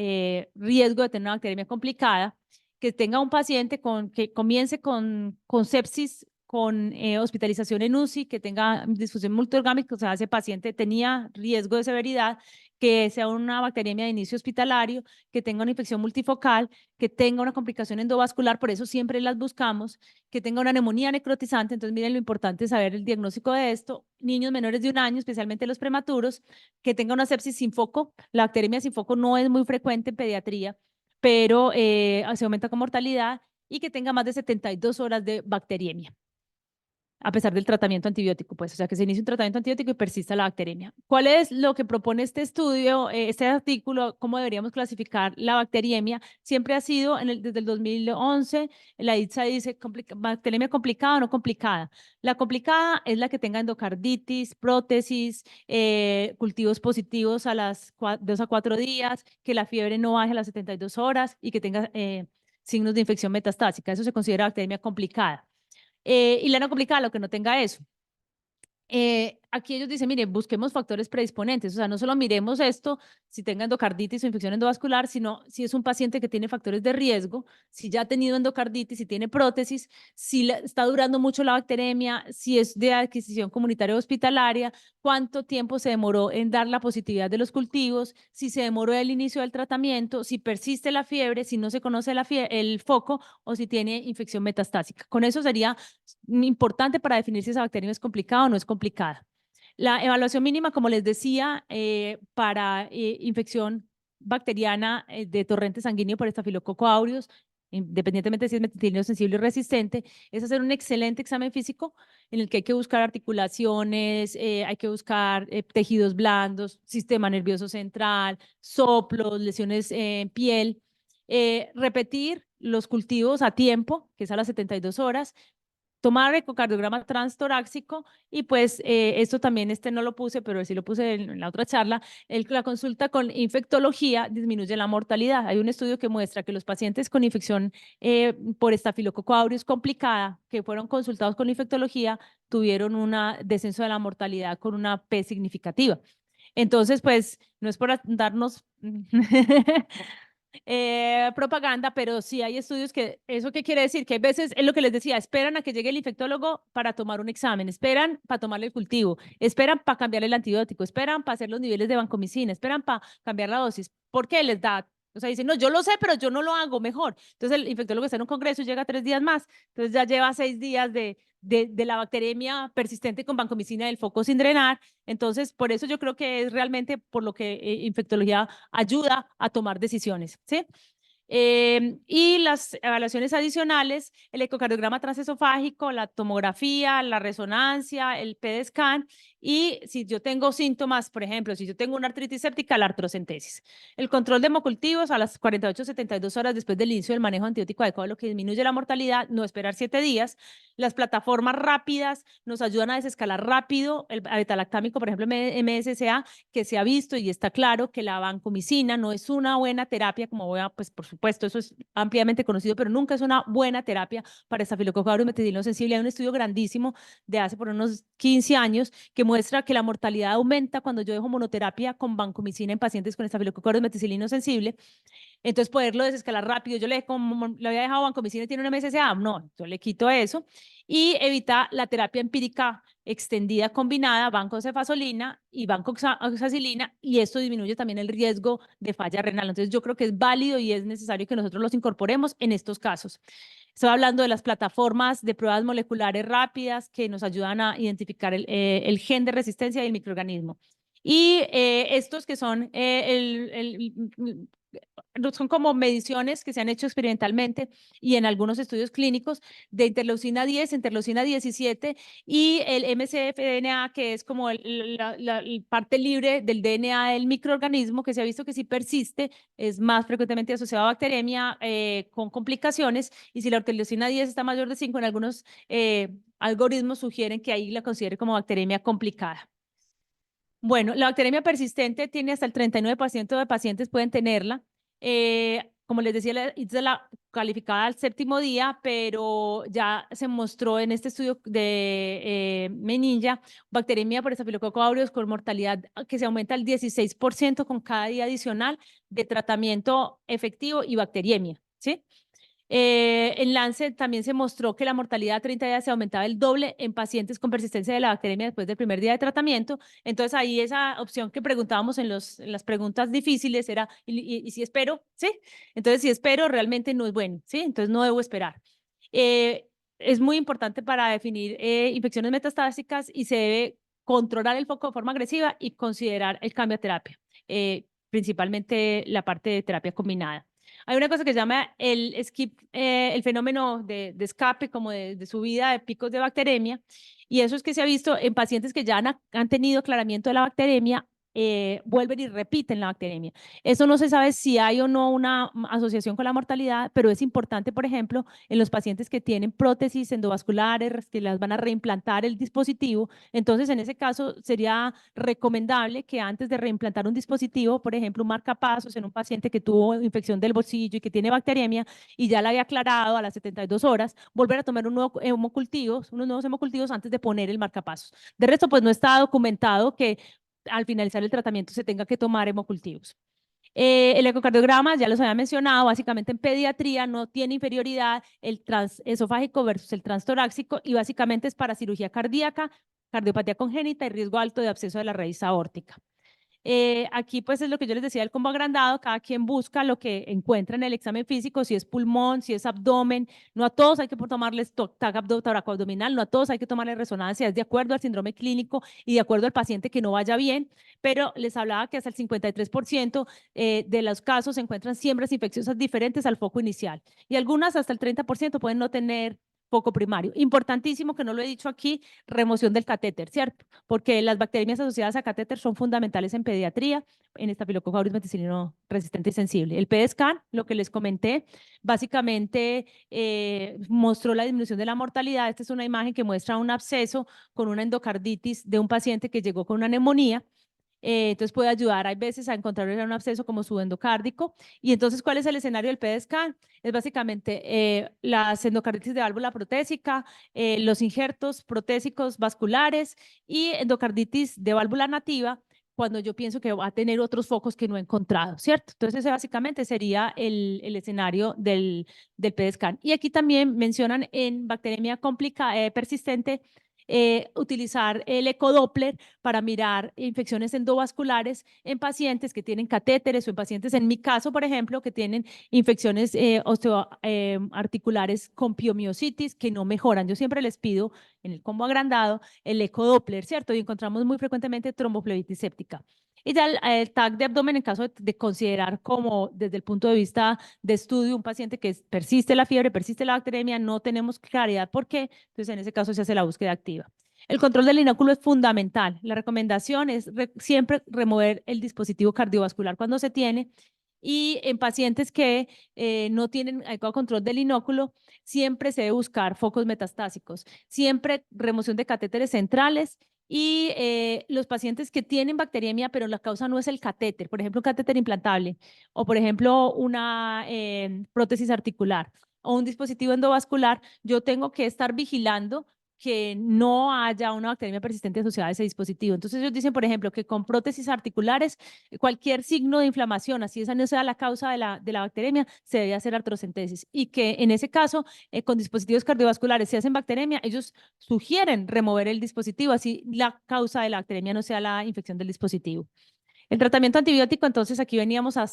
riesgo de tener una bacteremia complicada, que tenga un paciente que comience con sepsis, con hospitalización en UCI, que tenga disfunción multiorgánica, o sea, ese paciente tenía riesgo de severidad, que sea una bacteriemia de inicio hospitalario, que tenga una infección multifocal, que tenga una complicación endovascular, por eso siempre las buscamos, que tenga una neumonía necrotizante. Entonces, miren lo importante es saber el diagnóstico de esto. Niños menores de 1 año, especialmente los prematuros, que tenga una sepsis sin foco. La bacteremia sin foco no es muy frecuente en pediatría, pero se aumenta con mortalidad, y que tenga más de 72 horas de bacteriemia a pesar del tratamiento antibiótico, pues, o sea, que se inicie un tratamiento antibiótico y persista la bacteremia. ¿Cuál es lo que propone este estudio, este artículo, cómo deberíamos clasificar la bacteriemia? Siempre ha sido, desde el 2011, la ITSA dice bacteremia complicada o no complicada. La complicada es la que tenga endocarditis, prótesis, cultivos positivos a las 2 a 4 días, que la fiebre no baje a las 72 horas y que tenga signos de infección metastásica. Eso se considera bacteremia complicada. Y la no complicada, lo que no tenga eso. Aquí ellos dicen, mire, busquemos factores predisponentes, o sea, no solo miremos esto, si tenga endocarditis o infección endovascular, sino si es un paciente que tiene factores de riesgo, si ya ha tenido endocarditis, si tiene prótesis, si está durando mucho la bacteremia, si es de adquisición comunitaria o hospitalaria, cuánto tiempo se demoró en dar la positividad de los cultivos, si se demoró el inicio del tratamiento, si persiste la fiebre, si no se conoce el foco o si tiene infección metastásica. Con eso sería importante para definir si esa bacteria es complicada o no es complicada. La evaluación mínima, como les decía, para infección bacteriana de torrente sanguíneo por estafilococo aureus, independientemente si es metilino sensible o resistente, es hacer un excelente examen físico en el que hay que buscar articulaciones, hay que buscar tejidos blandos, sistema nervioso central, soplos, lesiones en piel, repetir los cultivos a tiempo, que es a las 72 horas, tomar ecocardiograma transtorácico y pues esto también no lo puse, pero sí lo puse en la otra charla, la consulta con infectología disminuye la mortalidad. Hay un estudio que muestra que los pacientes con infección por estafilococo aureus complicada que fueron consultados con infectología tuvieron un descenso de la mortalidad con una P significativa. Entonces, pues, no es por darnos propaganda, pero sí hay estudios que, ¿eso qué quiere decir? Que a veces, es lo que les decía, esperan a que llegue el infectólogo para tomar un examen, esperan para tomarle el cultivo, esperan para cambiar el antibiótico, esperan para hacer los niveles de vancomicina, esperan para cambiar la dosis. ¿Por qué les da? O sea, dicen, no, yo lo sé, pero yo no lo hago mejor. Entonces el infectólogo está en un congreso y llega 3 días más, entonces ya lleva 6 días de la bacteriemia persistente con vancomicina del foco sin drenar. Entonces, por eso yo creo que es realmente por lo que infectología ayuda a tomar decisiones, ¿sí? Y las evaluaciones adicionales, el ecocardiograma transesofágico, la tomografía, la resonancia, el PET scan y si yo tengo síntomas, por ejemplo, si yo tengo una artritis séptica, la artrocentesis. El control de hemocultivos a las 48-72 horas después del inicio del manejo antibiótico adecuado, lo que disminuye la mortalidad, no esperar 7 días. Las plataformas rápidas nos ayudan a desescalar rápido, el beta-lactámico, por ejemplo, MSSA, que se ha visto y está claro que la vancomicina no es una buena terapia, como voy a, pues por supuesto, eso es ampliamente conocido, pero nunca es una buena terapia para estafilococo aureus metilino sensible. Hay un estudio grandísimo de hace por unos 15 años que muestra que la mortalidad aumenta cuando yo dejo monoterapia con vancomicina en pacientes con estafilococo aureus metilino sensible. Entonces, poderlo desescalar rápido. Yo le había dejado vancomicina y tiene una MSSA. No, yo le quito eso y evita la terapia empírica extendida combinada, vancocefasolina y vancoxacilina, y esto disminuye también el riesgo de falla renal. Entonces, yo creo que es válido y es necesario que nosotros los incorporemos en estos casos. Estoy hablando de las plataformas de pruebas moleculares rápidas que nos ayudan a identificar el gen de resistencia del microorganismo. Y estos que son son como mediciones que se han hecho experimentalmente y en algunos estudios clínicos de interleucina 10, interleucina 17 y el MCF-DNA, que es como la parte libre del DNA del microorganismo, que se ha visto que si persiste es más frecuentemente asociado a bacteriemia con complicaciones, y si la interleucina 10 está mayor de 5, en algunos algoritmos sugieren que ahí la considere como bacteriemia complicada. Bueno, la bacteriemia persistente tiene hasta el 39% de pacientes pueden tenerla. Como les decía, es la calificada al 7º día, pero ya se mostró en este estudio de Meninja, bacteriemia por estafilococo aureus con mortalidad que se aumenta al 16% con cada día adicional de tratamiento efectivo y bacteriemia, ¿sí? En Lancet también se mostró que la mortalidad a 30 días se aumentaba el doble en pacientes con persistencia de la bacteriemia después del primer día de tratamiento. Entonces ahí esa opción que preguntábamos en las preguntas difíciles era, ¿y si espero? ¿Sí? Entonces si espero realmente no es bueno, ¿sí? Entonces no debo esperar. Es muy importante para definir infecciones metastásicas y se debe controlar el foco de forma agresiva y considerar el cambio de terapia, principalmente la parte de terapia combinada. Hay una cosa que se llama el skip, el fenómeno de escape, como de subida de picos de bacteremia, y eso es que se ha visto en pacientes que ya han tenido aclaramiento de la bacteremia, vuelven y repiten la bacteremia. Eso no se sabe si hay o no una asociación con la mortalidad, pero es importante, por ejemplo, en los pacientes que tienen prótesis endovasculares, que las van a reimplantar el dispositivo. Entonces, en ese caso, sería recomendable que antes de reimplantar un dispositivo, por ejemplo, un marcapasos en un paciente que tuvo infección del bolsillo y que tiene bacteriemia y ya la había aclarado a las 72 horas, volver a tomar unos nuevos hemocultivos antes de poner el marcapasos. De resto, pues no está documentado que al finalizar el tratamiento se tenga que tomar hemocultivos. El ecocardiograma, ya los había mencionado, básicamente en pediatría no tiene inferioridad el transesofágico versus el transtorácico y básicamente es para cirugía cardíaca, cardiopatía congénita y riesgo alto de absceso de la raíz aórtica. Aquí pues es lo que yo les decía del combo agrandado, cada quien busca lo que encuentra en el examen físico, si es pulmón, si es abdomen, no a todos hay que tomarles TAC toracoabdominal, no a todos hay que tomarles resonancia, es de acuerdo al síndrome clínico y de acuerdo al paciente que no vaya bien, pero les hablaba que hasta el 53% de los casos se encuentran siembras infecciosas diferentes al foco inicial y algunas hasta el 30% pueden no tener foco primario. Importantísimo, que no lo he dicho aquí, remoción del catéter, ¿cierto? Porque las bacterias asociadas a catéter son fundamentales en pediatría, en Estafilococcus aureus meticilino resistente y sensible. El PET-scan, lo que les comenté, básicamente mostró la disminución de la mortalidad. Esta es una imagen que muestra un absceso con una endocarditis de un paciente que llegó con una neumonía. Entonces puede ayudar, hay veces, a encontrar un absceso como subendocárdico. Y entonces, ¿cuál es el escenario del PET-scan? Es básicamente las endocarditis de válvula protésica, los injertos protésicos vasculares y endocarditis de válvula nativa, cuando yo pienso que va a tener otros focos que no he encontrado, ¿cierto? Entonces, ese básicamente sería el escenario del PET-scan. Y aquí también mencionan en bacteriemia persistente, utilizar el ecodoppler para mirar infecciones endovasculares en pacientes que tienen catéteres o en pacientes, en mi caso, por ejemplo, que tienen infecciones osteoarticulares con piomiositis que no mejoran. Yo siempre les pido en el combo agrandado el ecodoppler, ¿cierto? Y encontramos muy frecuentemente tromboflebitis séptica. Y ya el TAC de abdomen, en caso de considerar como desde el punto de vista de estudio un paciente que persiste la fiebre, persiste la bacteriemia, no tenemos claridad por qué, entonces en ese caso se hace la búsqueda activa. El control del inóculo es fundamental. La recomendación es siempre remover el dispositivo cardiovascular cuando se tiene, y en pacientes que no tienen adecuado control del inóculo, siempre se debe buscar focos metastásicos, siempre remoción de catéteres centrales. Y los pacientes que tienen bacteriemia, pero la causa no es el catéter, por ejemplo, un catéter implantable, o por ejemplo, una prótesis articular o un dispositivo endovascular, yo tengo que estar vigilando que no haya una bacteriemia persistente asociada a ese dispositivo. Entonces ellos dicen, por ejemplo, que con prótesis articulares, cualquier signo de inflamación, así esa no sea la causa de la bacteriemia, se debe hacer artrocentesis. Y que en ese caso, con dispositivos cardiovasculares, si hacen bacteriemia, ellos sugieren remover el dispositivo, así la causa de la bacteriemia no sea la infección del dispositivo. El tratamiento antibiótico, entonces aquí veníamos a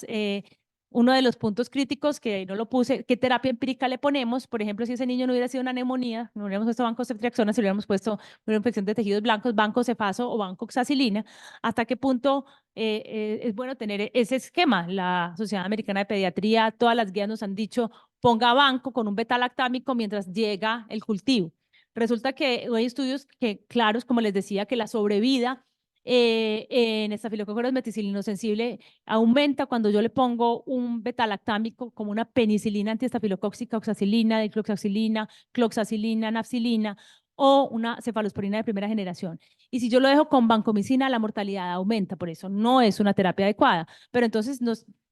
uno de los puntos críticos que no lo puse, ¿qué terapia empírica le ponemos? Por ejemplo, si ese niño no hubiera sido una neumonía, no hubiéramos puesto bancoceftriaxona, si hubiéramos puesto una infección de tejidos blancos, bancocefaso o bancoxacilina, ¿hasta qué punto es bueno tener ese esquema? La Sociedad Americana de Pediatría, todas las guías nos han dicho, ponga banco con un beta-lactámico mientras llega el cultivo. Resulta que hay estudios que, claros, como les decía, que la sobrevida en Estafilococcus aureus meticilino sensible aumenta cuando yo le pongo un beta-lactámico como una penicilina antiestafilocóxica, oxacilina, dicloxacilina, cloxacilina, nafcilina o una cefalosporina de primera generación. Y si yo lo dejo con vancomicina, la mortalidad aumenta, por eso no es una terapia adecuada. Pero entonces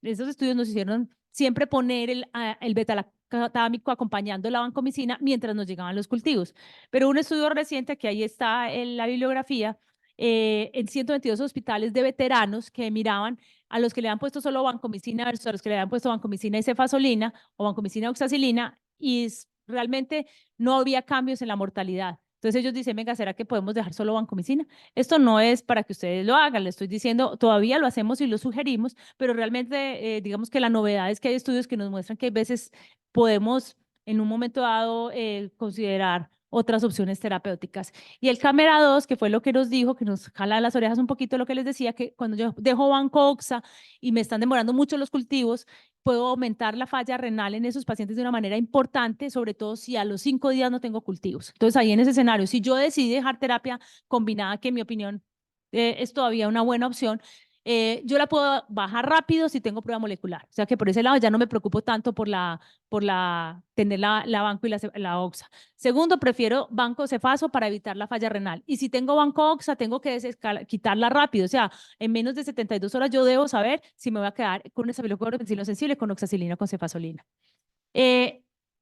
esos estudios nos hicieron siempre poner el beta-lactámico acompañando la vancomicina mientras nos llegaban los cultivos. Pero un estudio reciente, que ahí está en la bibliografía, en 122 hospitales de veteranos que miraban a los que le han puesto solo vancomicina versus a los que le han puesto vancomicina y cefazolina o vancomicina oxacilina, y realmente no había cambios en la mortalidad. Entonces ellos dicen, venga, ¿será que podemos dejar solo vancomicina? Esto no es para que ustedes lo hagan, le estoy diciendo, todavía lo hacemos y lo sugerimos, pero realmente digamos que la novedad es que hay estudios que nos muestran que a veces podemos en un momento dado considerar otras opciones terapéuticas. Y el Camera 2, que fue lo que nos dijo, que nos jala las orejas un poquito, lo que les decía, que cuando yo dejo Banco-Oxa y me están demorando mucho los cultivos, puedo aumentar la falla renal en esos pacientes de una manera importante, sobre todo si a los 5 días no tengo cultivos. Entonces, ahí en ese escenario, si yo decidí dejar terapia combinada, que en mi opinión es todavía una buena opción, yo la puedo bajar rápido si tengo prueba molecular. O sea que por ese lado ya no me preocupo tanto por tener la banco y la oxa. Segundo, prefiero banco cefaso para evitar la falla renal. Y si tengo banco oxa, tengo que quitarla rápido. O sea, en menos de 72 horas yo debo saber si me voy a quedar con un estafilococcus aureus meticilino sensible, con oxacilina o con cefazolina.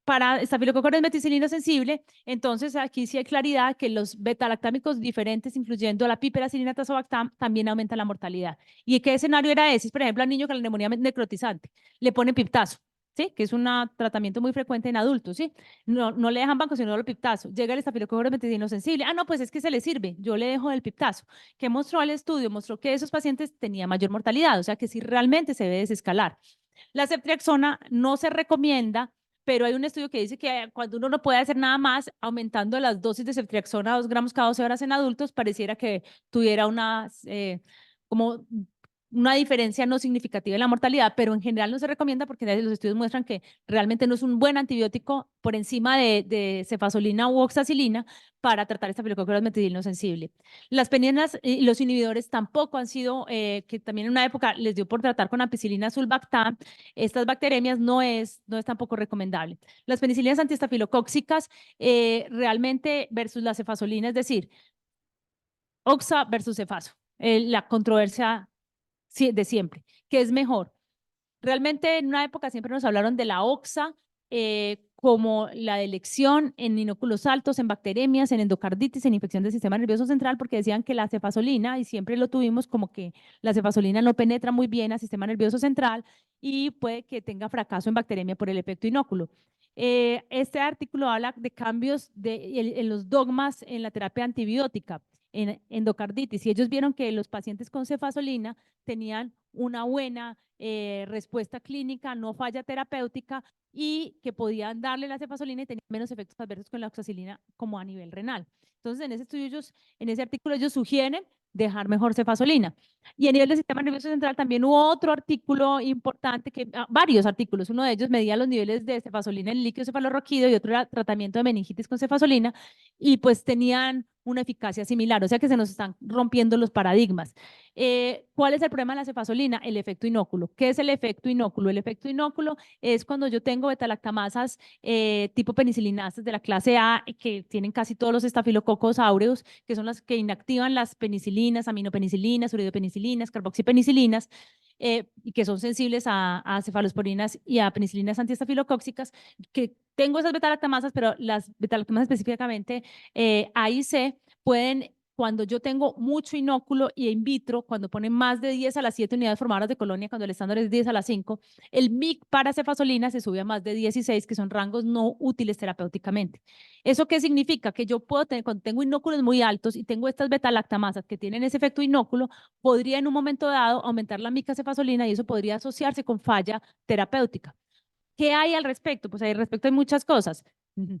Para estafilococcus aureus meticilino sensible, entonces aquí sí hay claridad que los beta-lactámicos diferentes, incluyendo la piperacilina tazobactam, también aumentan la mortalidad. ¿Y qué escenario era ese? Por ejemplo, al niño con la neumonía necrotizante, le ponen piptazo, ¿sí? Que es un tratamiento muy frecuente en adultos, ¿sí? No le dejan banco, sino el piptazo. Llega el estafilococcus meticilino sensible. Ah, no, pues es que se le sirve. Yo le dejo el piptazo. ¿Qué mostró el estudio? Mostró que esos pacientes tenían mayor mortalidad, o sea que sí realmente se debe desescalar. La ceftriaxona no se recomienda, pero hay un estudio que dice que cuando uno no puede hacer nada más, aumentando las dosis de ceftriaxona a 2 gramos cada 12 horas en adultos, pareciera que tuviera como una diferencia no significativa en la mortalidad, pero en general no se recomienda porque los estudios muestran que realmente no es un buen antibiótico por encima de cefazolina u oxacilina para tratar estafilococcus meticilino sensible. Las peninas y los inhibidores tampoco han sido, que también en una época les dio por tratar con ampicilina sulbactam, estas bacteremias no es tampoco recomendable. Las penicilinas antiestafilocóxicas realmente versus la cefazolina, es decir, oxa versus cefazo, la controversia de siempre, ¿qué es mejor? Realmente en una época siempre nos hablaron de la oxa como la elección en inóculos altos, en bacteremias, en endocarditis, en infección del sistema nervioso central, porque decían que la cefazolina, y siempre lo tuvimos como que la cefazolina no penetra muy bien al sistema nervioso central y puede que tenga fracaso en bacteremia por el efecto inóculo. Este artículo habla de cambios en los dogmas en la terapia antibiótica, en endocarditis, y ellos vieron que los pacientes con cefazolina tenían una buena respuesta clínica, no falla terapéutica y que podían darle la cefazolina y tenían menos efectos adversos con la oxacilina como a nivel renal. Entonces, en ese estudio, en ese artículo, ellos sugieren dejar mejor cefazolina. Y a nivel del sistema nervioso central también hubo otro artículo importante, varios artículos, uno de ellos medía los niveles de cefazolina en el líquido cefalorraquídeo y otro era tratamiento de meningitis con cefazolina y pues tenían una eficacia similar, o sea que se nos están rompiendo los paradigmas. ¿Cuál es el problema de la cefazolina? El efecto inóculo. ¿Qué es el efecto inóculo? El efecto inóculo es cuando yo tengo betalactamasas tipo penicilinasas de la clase A que tienen casi todos los estafilococos áureos, que son las que inactivan las penicilinas, aminopenicilinas, uridopenicilinas, carboxipenicilinas, y que son sensibles a cefalosporinas y a penicilinas antiestafilocóxicas, que tengo esas betalactamasas, pero las betalactamasas específicamente A y C pueden, cuando yo tengo mucho inóculo y in vitro, cuando ponen más de 10 a las 7 unidades formadoras de colonia, cuando el estándar es 10 a las 5, el MIC para cefazolina se sube a más de 16, que son rangos no útiles terapéuticamente. ¿Eso qué significa? Que yo puedo tener, cuando tengo inóculos muy altos y tengo estas betalactamasas que tienen ese efecto inóculo, podría en un momento dado aumentar la micacefazolina y eso podría asociarse con falla terapéutica. ¿Qué hay al respecto? Pues al respecto hay muchas cosas. Lo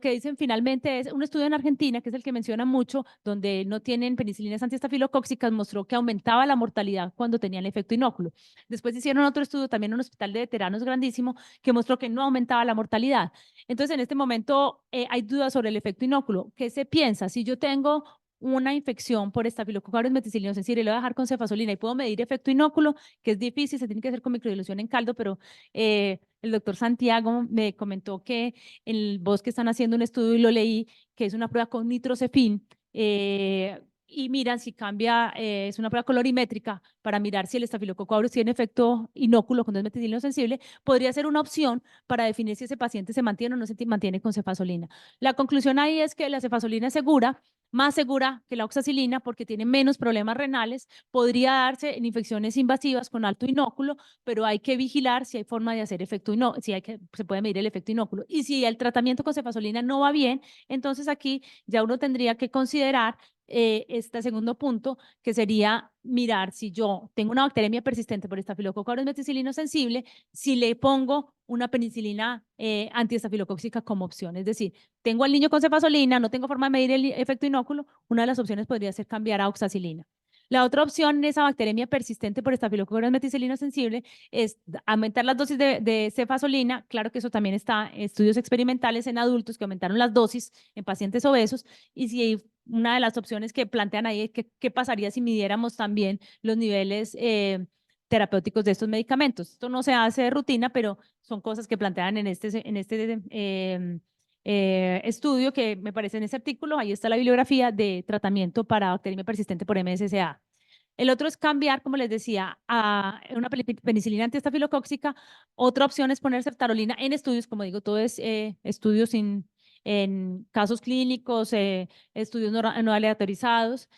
que dicen finalmente es un estudio en Argentina, que es el que menciona mucho, donde no tienen penicilinas antiestafilocóxicas, mostró que aumentaba la mortalidad cuando tenían efecto inóculo. Después hicieron otro estudio también en un hospital de veteranos grandísimo que mostró que no aumentaba la mortalidad. Entonces, en este momento hay dudas sobre el efecto inóculo. ¿Qué se piensa? Si yo tengo una infección por estafilococcus aureus meticilino sensible y lo voy a dejar con cefazolina y puedo medir efecto inóculo, que es difícil, se tiene que hacer con microdilución en caldo, pero el doctor Santiago me comentó que en el bosque están haciendo un estudio y lo leí, que es una prueba con nitrocefin, y miran si cambia, es una prueba colorimétrica para mirar si el estafilococcus aureus tiene efecto inóculo cuando es meticilino sensible, podría ser una opción para definir si ese paciente se mantiene o no se mantiene con cefazolina. La conclusión ahí es que la cefazolina es segura, más segura que la oxacilina porque tiene menos problemas renales, podría darse en infecciones invasivas con alto inóculo, pero hay que vigilar si hay forma de hacer efecto inóculo, si se puede medir el efecto inóculo. Y si el tratamiento con cefazolina no va bien, entonces aquí ya uno tendría que considerar este segundo punto, que sería mirar si yo tengo una bacteremia persistente por estafilococcus aureus meticilino sensible, si le pongo una penicilina antiestafilocóxica como opción. Es decir, tengo al niño con cefazolina, no tengo forma de medir el efecto inóculo, una de las opciones podría ser cambiar a oxacilina. La otra opción en esa bacteremia persistente por estafilococcus aureus meticilino sensible es aumentar las dosis de cefazolina. Claro que eso también está en estudios experimentales en adultos que aumentaron las dosis en pacientes obesos. Y si una de las opciones que plantean ahí es qué pasaría si midiéramos también los niveles terapéuticos de estos medicamentos. Esto no se hace de rutina, pero son cosas que plantean en este estudio que me parece en ese artículo. Ahí está la bibliografía de tratamiento para bacteremia persistente por MSSA. El otro es cambiar, como les decía, a una penicilina antiestafilocóxica. Otra opción es poner ceftarolina en estudios, como digo, todo es estudios en casos clínicos, estudios no aleatorizados.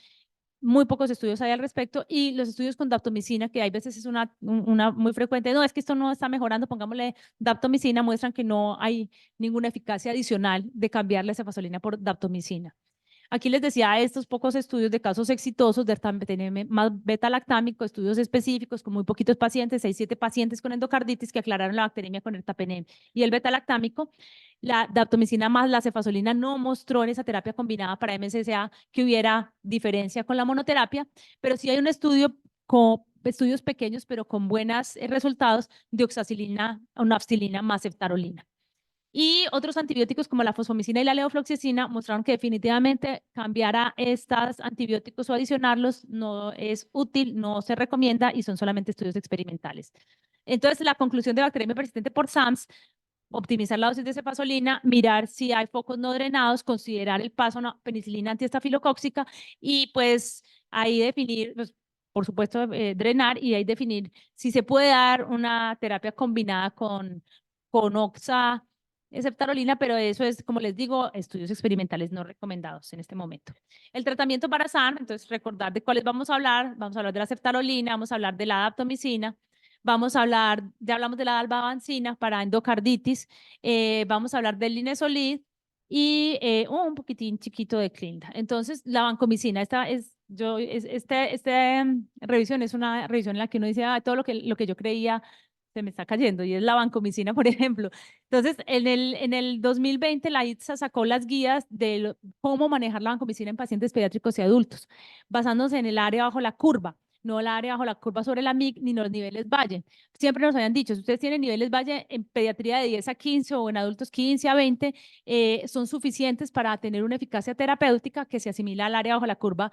muy pocos estudios hay al respecto, y los estudios con daptomicina, que hay veces es una muy frecuente, no, es que esto no está mejorando, pongámosle daptomicina, muestran que no hay ninguna eficacia adicional de cambiar la cefazolina por daptomicina. Aquí les decía estos pocos estudios de casos exitosos de ertapenem más beta-lactámico, estudios específicos con muy poquitos pacientes, 6-7 pacientes con endocarditis que aclararon la bacteremia con ertapenem y el beta-lactámico. La daptomicina más la cefazolina no mostró en esa terapia combinada para MSSA que hubiera diferencia con la monoterapia, pero sí hay un estudio con estudios pequeños, pero con buenos resultados de oxacilina o nafcilina más ceftarolina. Y otros antibióticos como la fosfomicina y la levofloxacina mostraron que definitivamente cambiar a estos antibióticos o adicionarlos no es útil, no se recomienda y son solamente estudios experimentales. Entonces, la conclusión de bacteremia persistente por SAMS: optimizar la dosis de cefazolina, mirar si hay focos no drenados, considerar el paso a penicilina antiestafilocóxica y pues ahí definir, pues, por supuesto, drenar y ahí definir si se puede dar una terapia combinada con oxa, ceftarolina, pero eso es, como les digo, estudios experimentales no recomendados en este momento. El tratamiento para SAN, entonces recordar de cuáles vamos a hablar de la ceftarolina, vamos a hablar de la daptomicina, vamos a hablar, ya hablamos de la dalbavancina para endocarditis, vamos a hablar del linezolid y un poquitín chiquito de Clinda. Entonces, la vancomicina, revisión es una revisión en la que uno dice, todo lo que yo creía se me está cayendo, y es la vancomicina, por ejemplo. Entonces, en el 2020, la ITSA sacó las guías de cómo manejar la vancomicina en pacientes pediátricos y adultos, basándose en el área bajo la curva, no el área bajo la curva sobre la MIC ni los niveles Valle. Siempre nos habían dicho, si ustedes tienen niveles Valle en pediatría de 10 a 15 o en adultos 15 a 20, son suficientes para tener una eficacia terapéutica que se asimila al área bajo la curva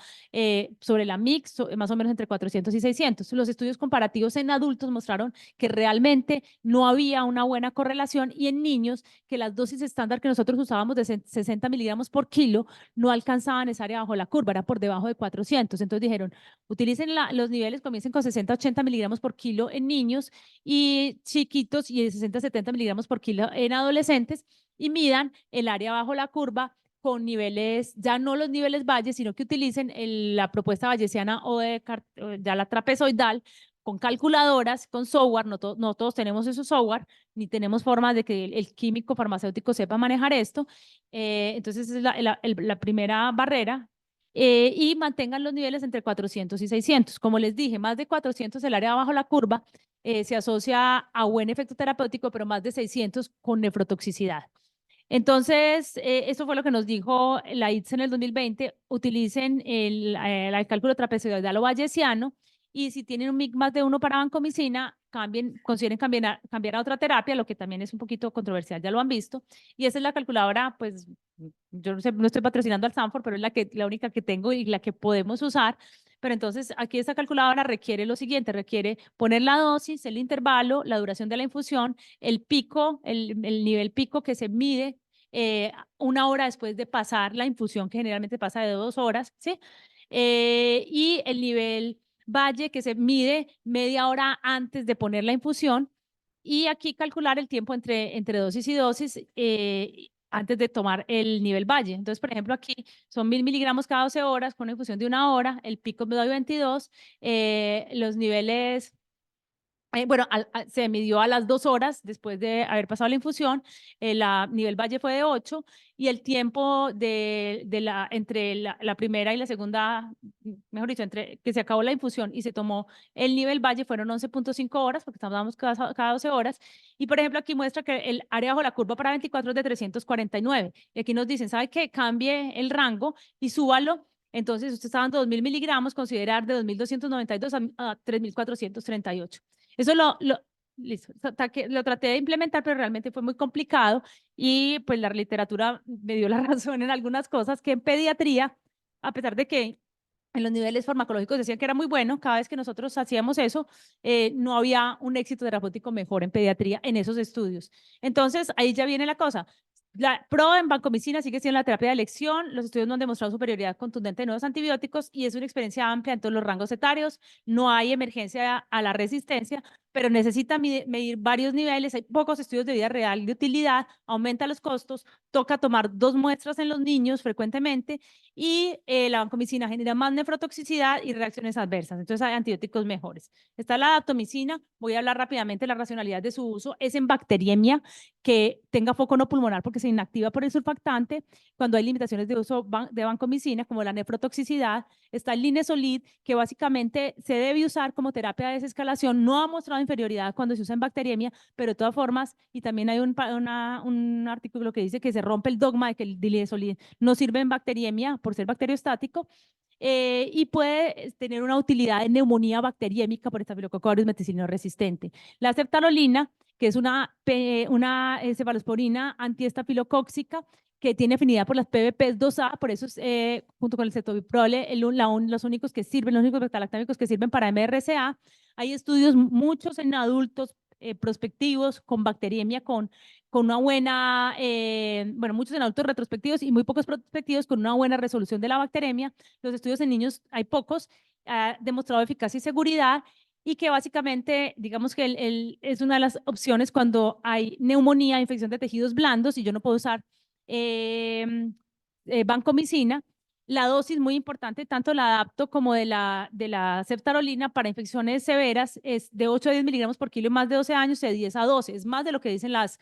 sobre la MIC, más o menos entre 400 y 600. Los estudios comparativos en adultos mostraron que realmente no había una buena correlación, y en niños que las dosis estándar que nosotros usábamos de 60 miligramos por kilo no alcanzaban esa área bajo la curva, era por debajo de 400. Entonces dijeron, utilicen los niveles, comiencen con 60-80 miligramos por kilo en niños y chiquitos y de 60-70 miligramos por kilo en adolescentes, y midan el área bajo la curva con niveles, ya no los niveles Valle, sino que utilicen la propuesta bayesiana o ya la trapezoidal, con calculadoras, con software. No todos tenemos esos software, ni tenemos forma de que el químico farmacéutico sepa manejar esto. Entonces, esa es la primera barrera. Y mantengan los niveles entre 400 y 600. Como les dije, más de 400, el área bajo la curva, se asocia a buen efecto terapéutico, pero más de 600 con nefrotoxicidad. Entonces, eso fue lo que nos dijo la ITS en el 2020. Utilicen el cálculo trapezoidal o bayesiano, y si tienen un MIC más de 1 para vancomicina, consideren cambiar a otra terapia, lo que también es un poquito controversial, ya lo han visto. Y esa es la calculadora, pues yo no sé, no estoy patrocinando al Stanford, pero es la única que tengo y la que podemos usar. Pero entonces aquí esta calculadora requiere lo siguiente: requiere poner la dosis, el intervalo, la duración de la infusión, el pico, el nivel pico que se mide 1 hora después de pasar la infusión, que generalmente pasa de 2 horas, ¿sí? Y el nivel Valle, que se mide media hora antes de poner la infusión, y aquí calcular el tiempo entre dosis y dosis antes de tomar el nivel Valle. Entonces, por ejemplo, aquí son 1000 miligramos cada 12 horas con una infusión de 1 hora, el pico me doy 22, los niveles bueno, se midió a las 2 horas después de haber pasado la infusión, el nivel Valle fue de 8, y el tiempo entre la primera y la segunda, mejor dicho, entre que se acabó la infusión y se tomó el nivel Valle, fueron 11.5 horas, porque estamos cada 12 horas. Y por ejemplo, aquí muestra que el área bajo la curva para 24 es de 349. Y aquí nos dicen, ¿sabe qué? Cambie el rango y súbalo. Entonces, usted está dando 2000 miligramos, considerar de 2292 a 3438. Eso listo, lo traté de implementar, pero realmente fue muy complicado, y pues la literatura me dio la razón en algunas cosas, que en pediatría, a pesar de que en los niveles farmacológicos decían que era muy bueno, cada vez que nosotros hacíamos eso, no había un éxito terapéutico mejor en pediatría en esos estudios. Entonces, ahí ya viene la cosa. La PRO en vancomicina sigue siendo la terapia de elección. Los estudios no han demostrado superioridad contundente de nuevos antibióticos, y es una experiencia amplia en todos los rangos etarios. No hay emergencia a la resistencia, pero necesita medir varios niveles, hay pocos estudios de vida real de utilidad, aumenta los costos, toca tomar 2 muestras en los niños frecuentemente y la vancomicina genera más nefrotoxicidad y reacciones adversas, entonces hay antibióticos mejores. Está la daptomicina, voy a hablar rápidamente de la racionalidad de su uso, es en bacteriemia que tenga foco no pulmonar porque se inactiva por el surfactante, cuando hay limitaciones de uso de vancomicina como la nefrotoxicidad. Está el Linezolid, que básicamente se debe usar como terapia de desescalación, no ha mostrado inferioridad cuando se usa en bacteriemia, pero de todas formas, y también hay un artículo que dice que se rompe el dogma de que el Linezolid no sirve en bacteriemia por ser bacteriostático, y puede tener una utilidad en neumonía bacteriémica por Staphylococcus aureus meticilino resistente. La ceftalolina, que es una cefalosporina antiestafilocóxica, que tiene afinidad por las PBPs 2A, por eso es, junto con el cetobiprole, los únicos que sirven, los únicos beta-lactámicos que sirven para MRSA. Hay estudios, muchos en adultos prospectivos con bacteriemia, con una buena, bueno, muchos en adultos retrospectivos y muy pocos prospectivos con una buena resolución de la bacteriemia. Los estudios en niños hay pocos, ha demostrado eficacia y seguridad, y que básicamente, digamos que es una de las opciones cuando hay neumonía, infección de tejidos blandos, y yo no puedo usar vancomicina. La dosis muy importante, tanto la adapto como de la ceftarolina para infecciones severas, es de 8 a 10 miligramos por kilo en más de 12 años, de 10 a 12, es más de lo que dicen las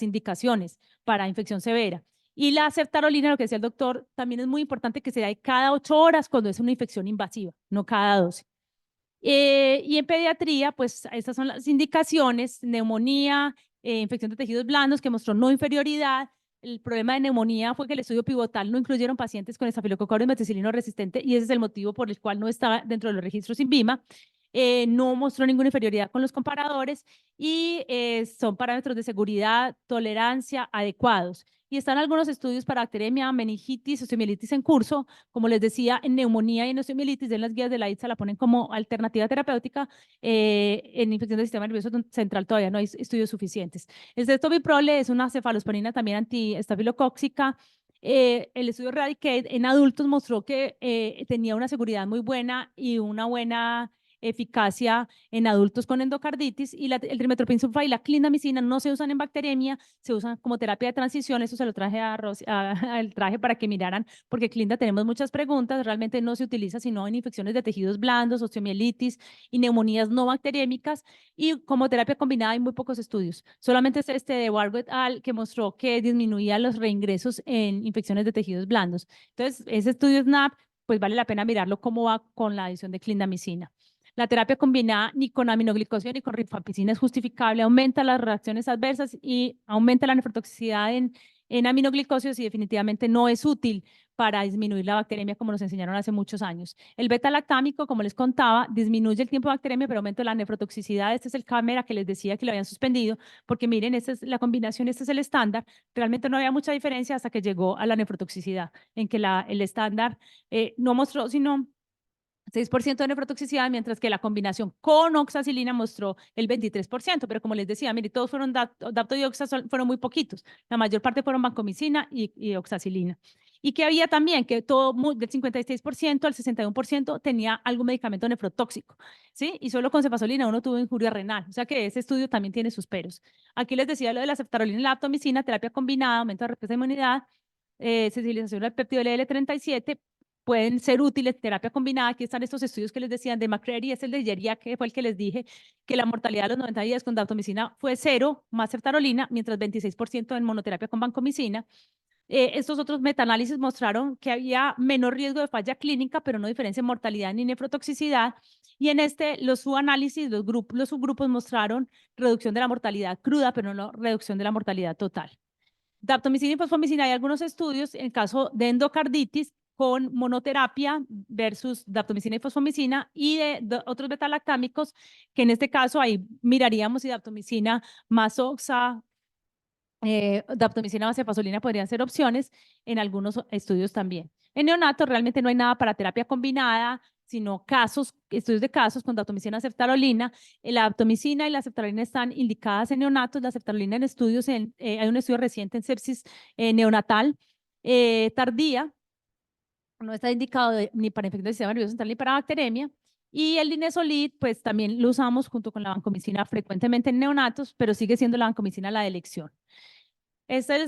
indicaciones para infección severa. Y la ceftarolina, lo que decía el doctor, también es muy importante que se dé cada 8 horas cuando es una infección invasiva, no cada 12. Y en pediatría, pues estas son las indicaciones: neumonía, infección de tejidos blandos que mostró no inferioridad. El problema de neumonía fue que el estudio pivotal no incluyeron pacientes con Staphylococcus aureus meticilino resistente, y ese es el motivo por el cual no estaba dentro de los registros INVIMA. No mostró ninguna inferioridad con los comparadores, y son parámetros de seguridad, tolerancia adecuados. Y están algunos estudios para bacteriemia, meningitis, osteomielitis en curso. Como les decía, en neumonía y en osteomielitis, en las guías de la ITSA la ponen como alternativa terapéutica. En infección del sistema nervioso central todavía no hay estudios suficientes. El cetobiprole es una cefalosporina también antiestafilocóxica. El estudio Radicate en adultos mostró que tenía una seguridad muy buena y una buena eficacia en adultos con endocarditis, y el trimethoprim sulfa y la clindamicina no se usan en bacteriemia, se usan como terapia de transición. Eso se lo traje al traje para que miraran, porque clinda tenemos muchas preguntas, realmente no se utiliza sino en infecciones de tejidos blandos, osteomielitis y neumonías no bacteriémicas, y como terapia combinada hay muy pocos estudios, solamente es este de Wargo et al que mostró que disminuía los reingresos en infecciones de tejidos blandos. Entonces, ese estudio SNAP, pues vale la pena mirarlo cómo va con la adición de clindamicina. La terapia combinada ni con aminoglicosio ni con rifampicina es justificable, aumenta las reacciones adversas y aumenta la nefrotoxicidad en aminoglicosios, y definitivamente no es útil para disminuir la bacteriemia como nos enseñaron hace muchos años. El beta-lactámico, como les contaba, disminuye el tiempo de bacteriemia, pero aumenta la nefrotoxicidad. Este es el cámara que les decía que lo habían suspendido, porque miren, esta es la combinación, este es el estándar. Realmente no había mucha diferencia hasta que llegó a la nefrotoxicidad, en que el estándar no mostró sino 6% de nefrotoxicidad, mientras que la combinación con oxacilina mostró el 23%, pero como les decía, mire, todos fueron dapto y oxa, fueron muy poquitos, la mayor parte fueron vancomicina y oxacilina. Y que había también que del 56% al 61% tenía algún medicamento nefrotóxico, ¿sí? Y solo con cefazolina uno tuvo injuria renal, o sea que ese estudio también tiene sus peros. Aquí les decía lo de la ceftarolina y la aptomicina, terapia combinada, aumento de respuesta de inmunidad, sensibilización del péptido LL37, pueden ser útiles, terapia combinada. Aquí están estos estudios que les decían de McCreary, es el de Yeria, que fue el que les dije, que la mortalidad de los 90 días con daptomicina fue 0 más ceftarolina, mientras 26% en monoterapia con vancomicina. Estos otros metaanálisis mostraron que había menor riesgo de falla clínica, pero no diferencia en mortalidad ni nefrotoxicidad. Y en los subanálisis, los subgrupos mostraron reducción de la mortalidad cruda, pero no reducción de la mortalidad total. Daptomicina y fosfomicina, hay algunos estudios en el caso de endocarditis con monoterapia versus daptomicina y fosfomicina, y de otros beta-lactámicos, que en este caso ahí miraríamos si daptomicina más oxa, daptomicina más cefazolina podrían ser opciones en algunos estudios también. En neonatos realmente no hay nada para terapia combinada, sino estudios de casos con daptomicina, ceftarolina. La daptomicina y la ceftarolina están indicadas en neonatos, la ceftarolina en estudios, hay un estudio reciente en sepsis neonatal tardía, no está indicado ni para infección del sistema nervioso central ni para bacteremia. Y el Linezolid, pues también lo usamos junto con la vancomicina frecuentemente en neonatos, pero sigue siendo la vancomicina la de elección.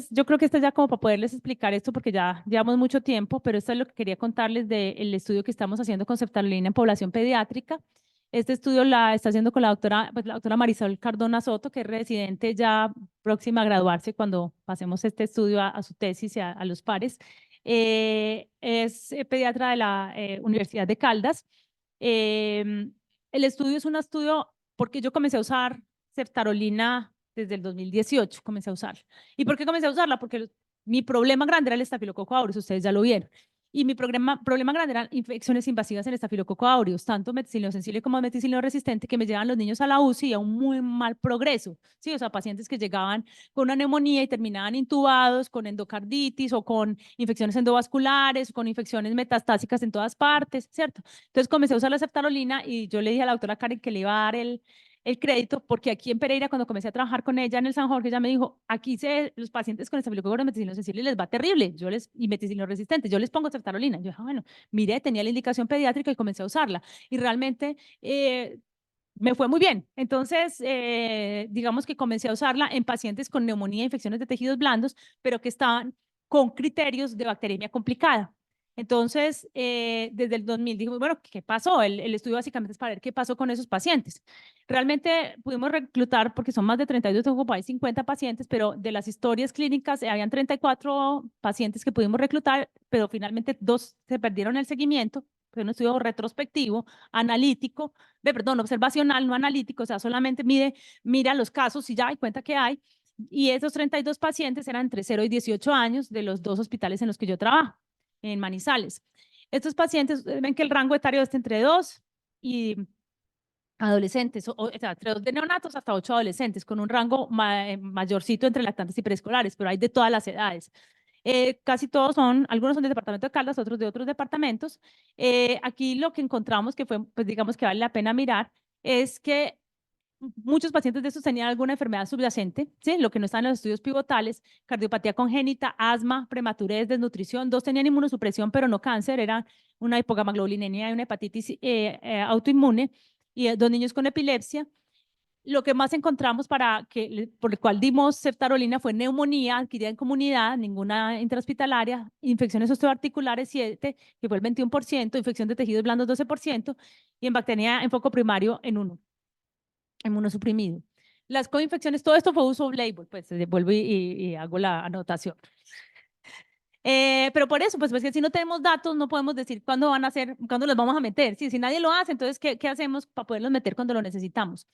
Yo creo que esta es ya como para poderles explicar esto porque ya llevamos mucho tiempo, pero esto es lo que quería contarles del estudio que estamos haciendo con ceftalolina en población pediátrica. Este estudio la está haciendo con la doctora Marisol Cardona Soto, que es residente ya próxima a graduarse cuando pasemos este estudio a su tesis y a los pares. Es pediatra de la Universidad de Caldas. El estudio es un estudio porque yo comencé a usar ceftarolina desde el 2018, comencé a usarla. ¿Y por qué comencé a usarla? Porque mi problema grande era el estafilococo aureus, ustedes ya lo vieron. Y mi problema grande eran infecciones invasivas en estafilococo aureus, tanto meticilino sensible como meticilino resistente, que me llevaban los niños a la UCI y a un muy mal progreso. Sí, o sea, pacientes que llegaban con una neumonía y terminaban intubados, con endocarditis o con infecciones endovasculares, con infecciones metastásicas en todas partes, ¿cierto? Entonces comencé a usar la ceftarolina y yo le dije a la doctora Karen que le iba a dar el crédito, porque aquí en Pereira, cuando comencé a trabajar con ella en el San Jorge, ella me dijo, aquí los pacientes con estafilococo aureus meticilino sensible les va terrible, y meticilino resistente, yo les pongo ceftarolina. Yo dije, bueno, miré, tenía la indicación pediátrica y comencé a usarla. Y realmente me fue muy bien. Entonces, digamos que comencé a usarla en pacientes con neumonía, infecciones de tejidos blandos, pero que estaban con criterios de bacteriemia complicada. Entonces, desde el 2000 dijimos, bueno, ¿qué pasó? El estudio básicamente es para ver qué pasó con esos pacientes. Realmente pudimos reclutar, porque son más de 32, tengo por ahí 50 pacientes, pero de las historias clínicas habían 34 pacientes que pudimos reclutar, pero finalmente 2 se perdieron el seguimiento. Fue un estudio retrospectivo, analítico, perdón, observacional, no analítico, o sea, solamente mira los casos y ya hay cuenta que hay. Y esos 32 pacientes eran entre 0 y 18 años de los 2 hospitales en los que yo trabajo en Manizales. Estos pacientes, ven que el rango etario está entre 2 y adolescentes, o sea, entre 2 de neonatos hasta 8 adolescentes, con un rango mayorcito entre lactantes y preescolares, pero hay de todas las edades. Casi todos algunos son del departamento de Caldas, otros de otros departamentos. Aquí lo que encontramos que fue, pues digamos que vale la pena mirar, es que muchos pacientes de estos tenían alguna enfermedad subyacente, ¿sí? Lo que no está en los estudios pivotales, cardiopatía congénita, asma, prematurez, desnutrición. 2 tenían inmunosupresión, pero no cáncer, era una hipogamaglobulinemia y una hepatitis autoinmune, y 2 niños con epilepsia. Lo que más encontramos por el cual dimos ceftarolina fue neumonía adquirida en comunidad, ninguna intrahospitalaria, infecciones osteoarticulares 7, que fue el 21%, infección de tejidos blandos 12%, y en bacteria en foco primario en 1, inmunosuprimido. Las coinfecciones, todo esto fue uso off-label, pues vuelvo y hago la anotación. Pero por eso, pues que si no tenemos datos, no podemos decir cuándo van a ser, cuándo los vamos a meter. Si nadie lo hace, entonces, ¿qué hacemos para poderlos meter cuando lo necesitamos?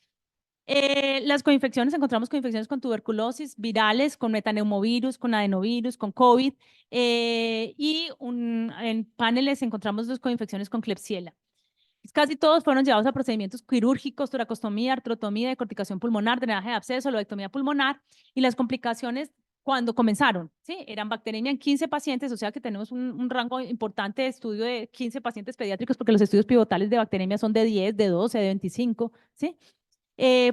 Las coinfecciones, encontramos coinfecciones con tuberculosis, virales, con metaneumovirus, con adenovirus, con COVID, y en paneles encontramos 2 coinfecciones con Klebsiella. Casi todos fueron llevados a procedimientos quirúrgicos, toracostomía, artrotomía, decorticación pulmonar, drenaje de absceso, lobectomía pulmonar, y las complicaciones cuando comenzaron, ¿sí? Eran bacteriemia en 15 pacientes, o sea que tenemos un rango importante de estudio de 15 pacientes pediátricos, porque los estudios pivotales de bacteriemia son de 10, de 12, de 25, ¿sí?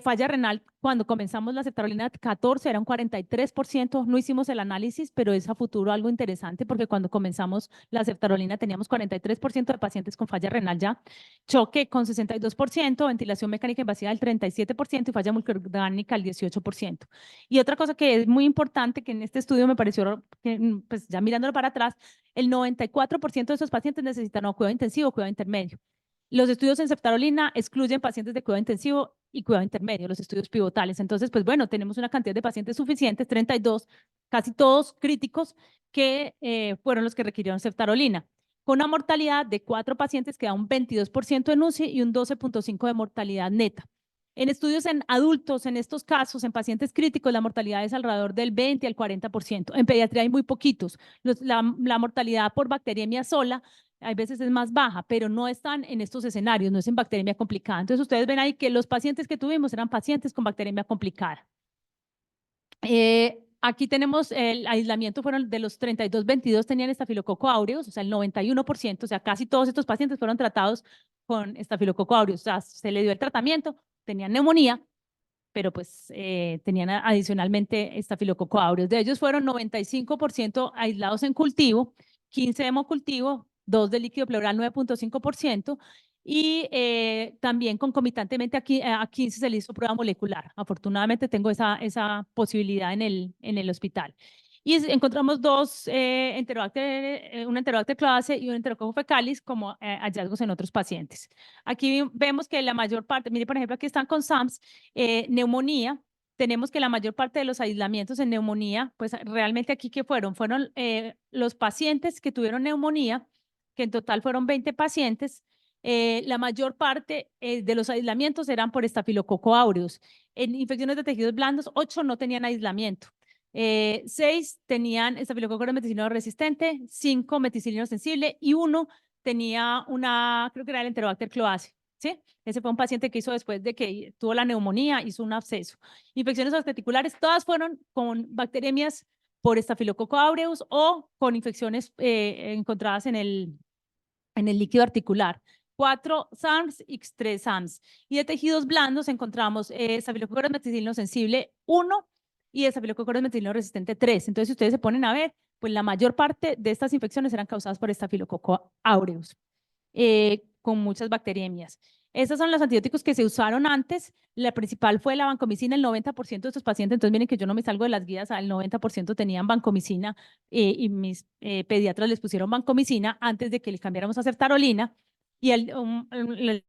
Falla renal, cuando comenzamos la ceftarolina 14 era un 43%, no hicimos el análisis, pero es a futuro algo interesante porque cuando comenzamos la ceftarolina teníamos 43% de pacientes con falla renal ya, choque con 62%, ventilación mecánica invasiva del 37% y falla multiorgánica el 18%. Y otra cosa que es muy importante que en este estudio me pareció, pues ya mirándolo para atrás, el 94% de esos pacientes necesitan cuidado intensivo o cuidado intermedio. Los estudios en ceftarolina excluyen pacientes de cuidado intensivo y cuidado intermedio, los estudios pivotales. Entonces, pues bueno, tenemos una cantidad de pacientes suficientes, 32, casi todos críticos, que fueron los que requirieron ceftarolina, con una mortalidad de 4 pacientes que da un 22% en UCI y un 12.5% de mortalidad neta. En estudios en adultos, en estos casos, en pacientes críticos, la mortalidad es alrededor del 20 al 40%. En pediatría hay muy poquitos. La mortalidad por bacteriemia sola hay veces es más baja, pero no están en estos escenarios, no es en bacteriemia complicada. Entonces ustedes ven ahí que los pacientes que tuvimos eran pacientes con bacteriemia complicada. Aquí tenemos el aislamiento, fueron de los 32, 22 tenían estafilococo aureus, o sea, el 91%, o sea, casi todos estos pacientes fueron tratados con estafilococo aureus, o sea, se le dio el tratamiento, tenían neumonía, pero pues tenían adicionalmente estafilococo aureus. De ellos fueron 95% aislados en cultivo, 15 hemocultivo, 2 de líquido pleural, 9.5%, y también concomitantemente aquí, a 15 se le hizo prueba molecular. Afortunadamente tengo esa posibilidad en el hospital. Y encontramos dos una Enterobacter cloacae y un Enterococcus fecalis como hallazgos en otros pacientes. Aquí vemos que la mayor parte, mire por ejemplo aquí están con SAMS, neumonía. Tenemos que la mayor parte de los aislamientos en neumonía, pues realmente aquí ¿qué fueron? Fueron los pacientes que tuvieron neumonía, que en total fueron 20 pacientes. La mayor parte de los aislamientos eran por Staphylococcus aureus. En infecciones de tejidos blandos, 8 no tenían aislamiento. 6 tenían Staphylococcus meticilino resistente, 5 meticilino sensible y 1 tenía creo que era el Enterobacter cloacae. ¿Sí? Ese fue un paciente que hizo después de que tuvo la neumonía, hizo un absceso. Infecciones articulares, todas fueron con bacteriemias por Staphylococcus aureus o con infecciones encontradas en el líquido articular. 4 SARS y 3 SAMS. Y de tejidos blandos encontramos Staphylococcus meticilino sensible 1 y Staphylococcus meticilino resistente 3. Entonces, si ustedes se ponen a ver, pues la mayor parte de estas infecciones eran causadas por Staphylococcus aureus, con muchas bacteriemias. Estos son los antibióticos que se usaron antes. La principal fue la vancomicina. El 90% de estos pacientes, entonces miren que yo no me salgo de las guías, el 90% tenían vancomicina y mis pediatras les pusieron vancomicina antes de que le cambiáramos a ceftarolina. Y el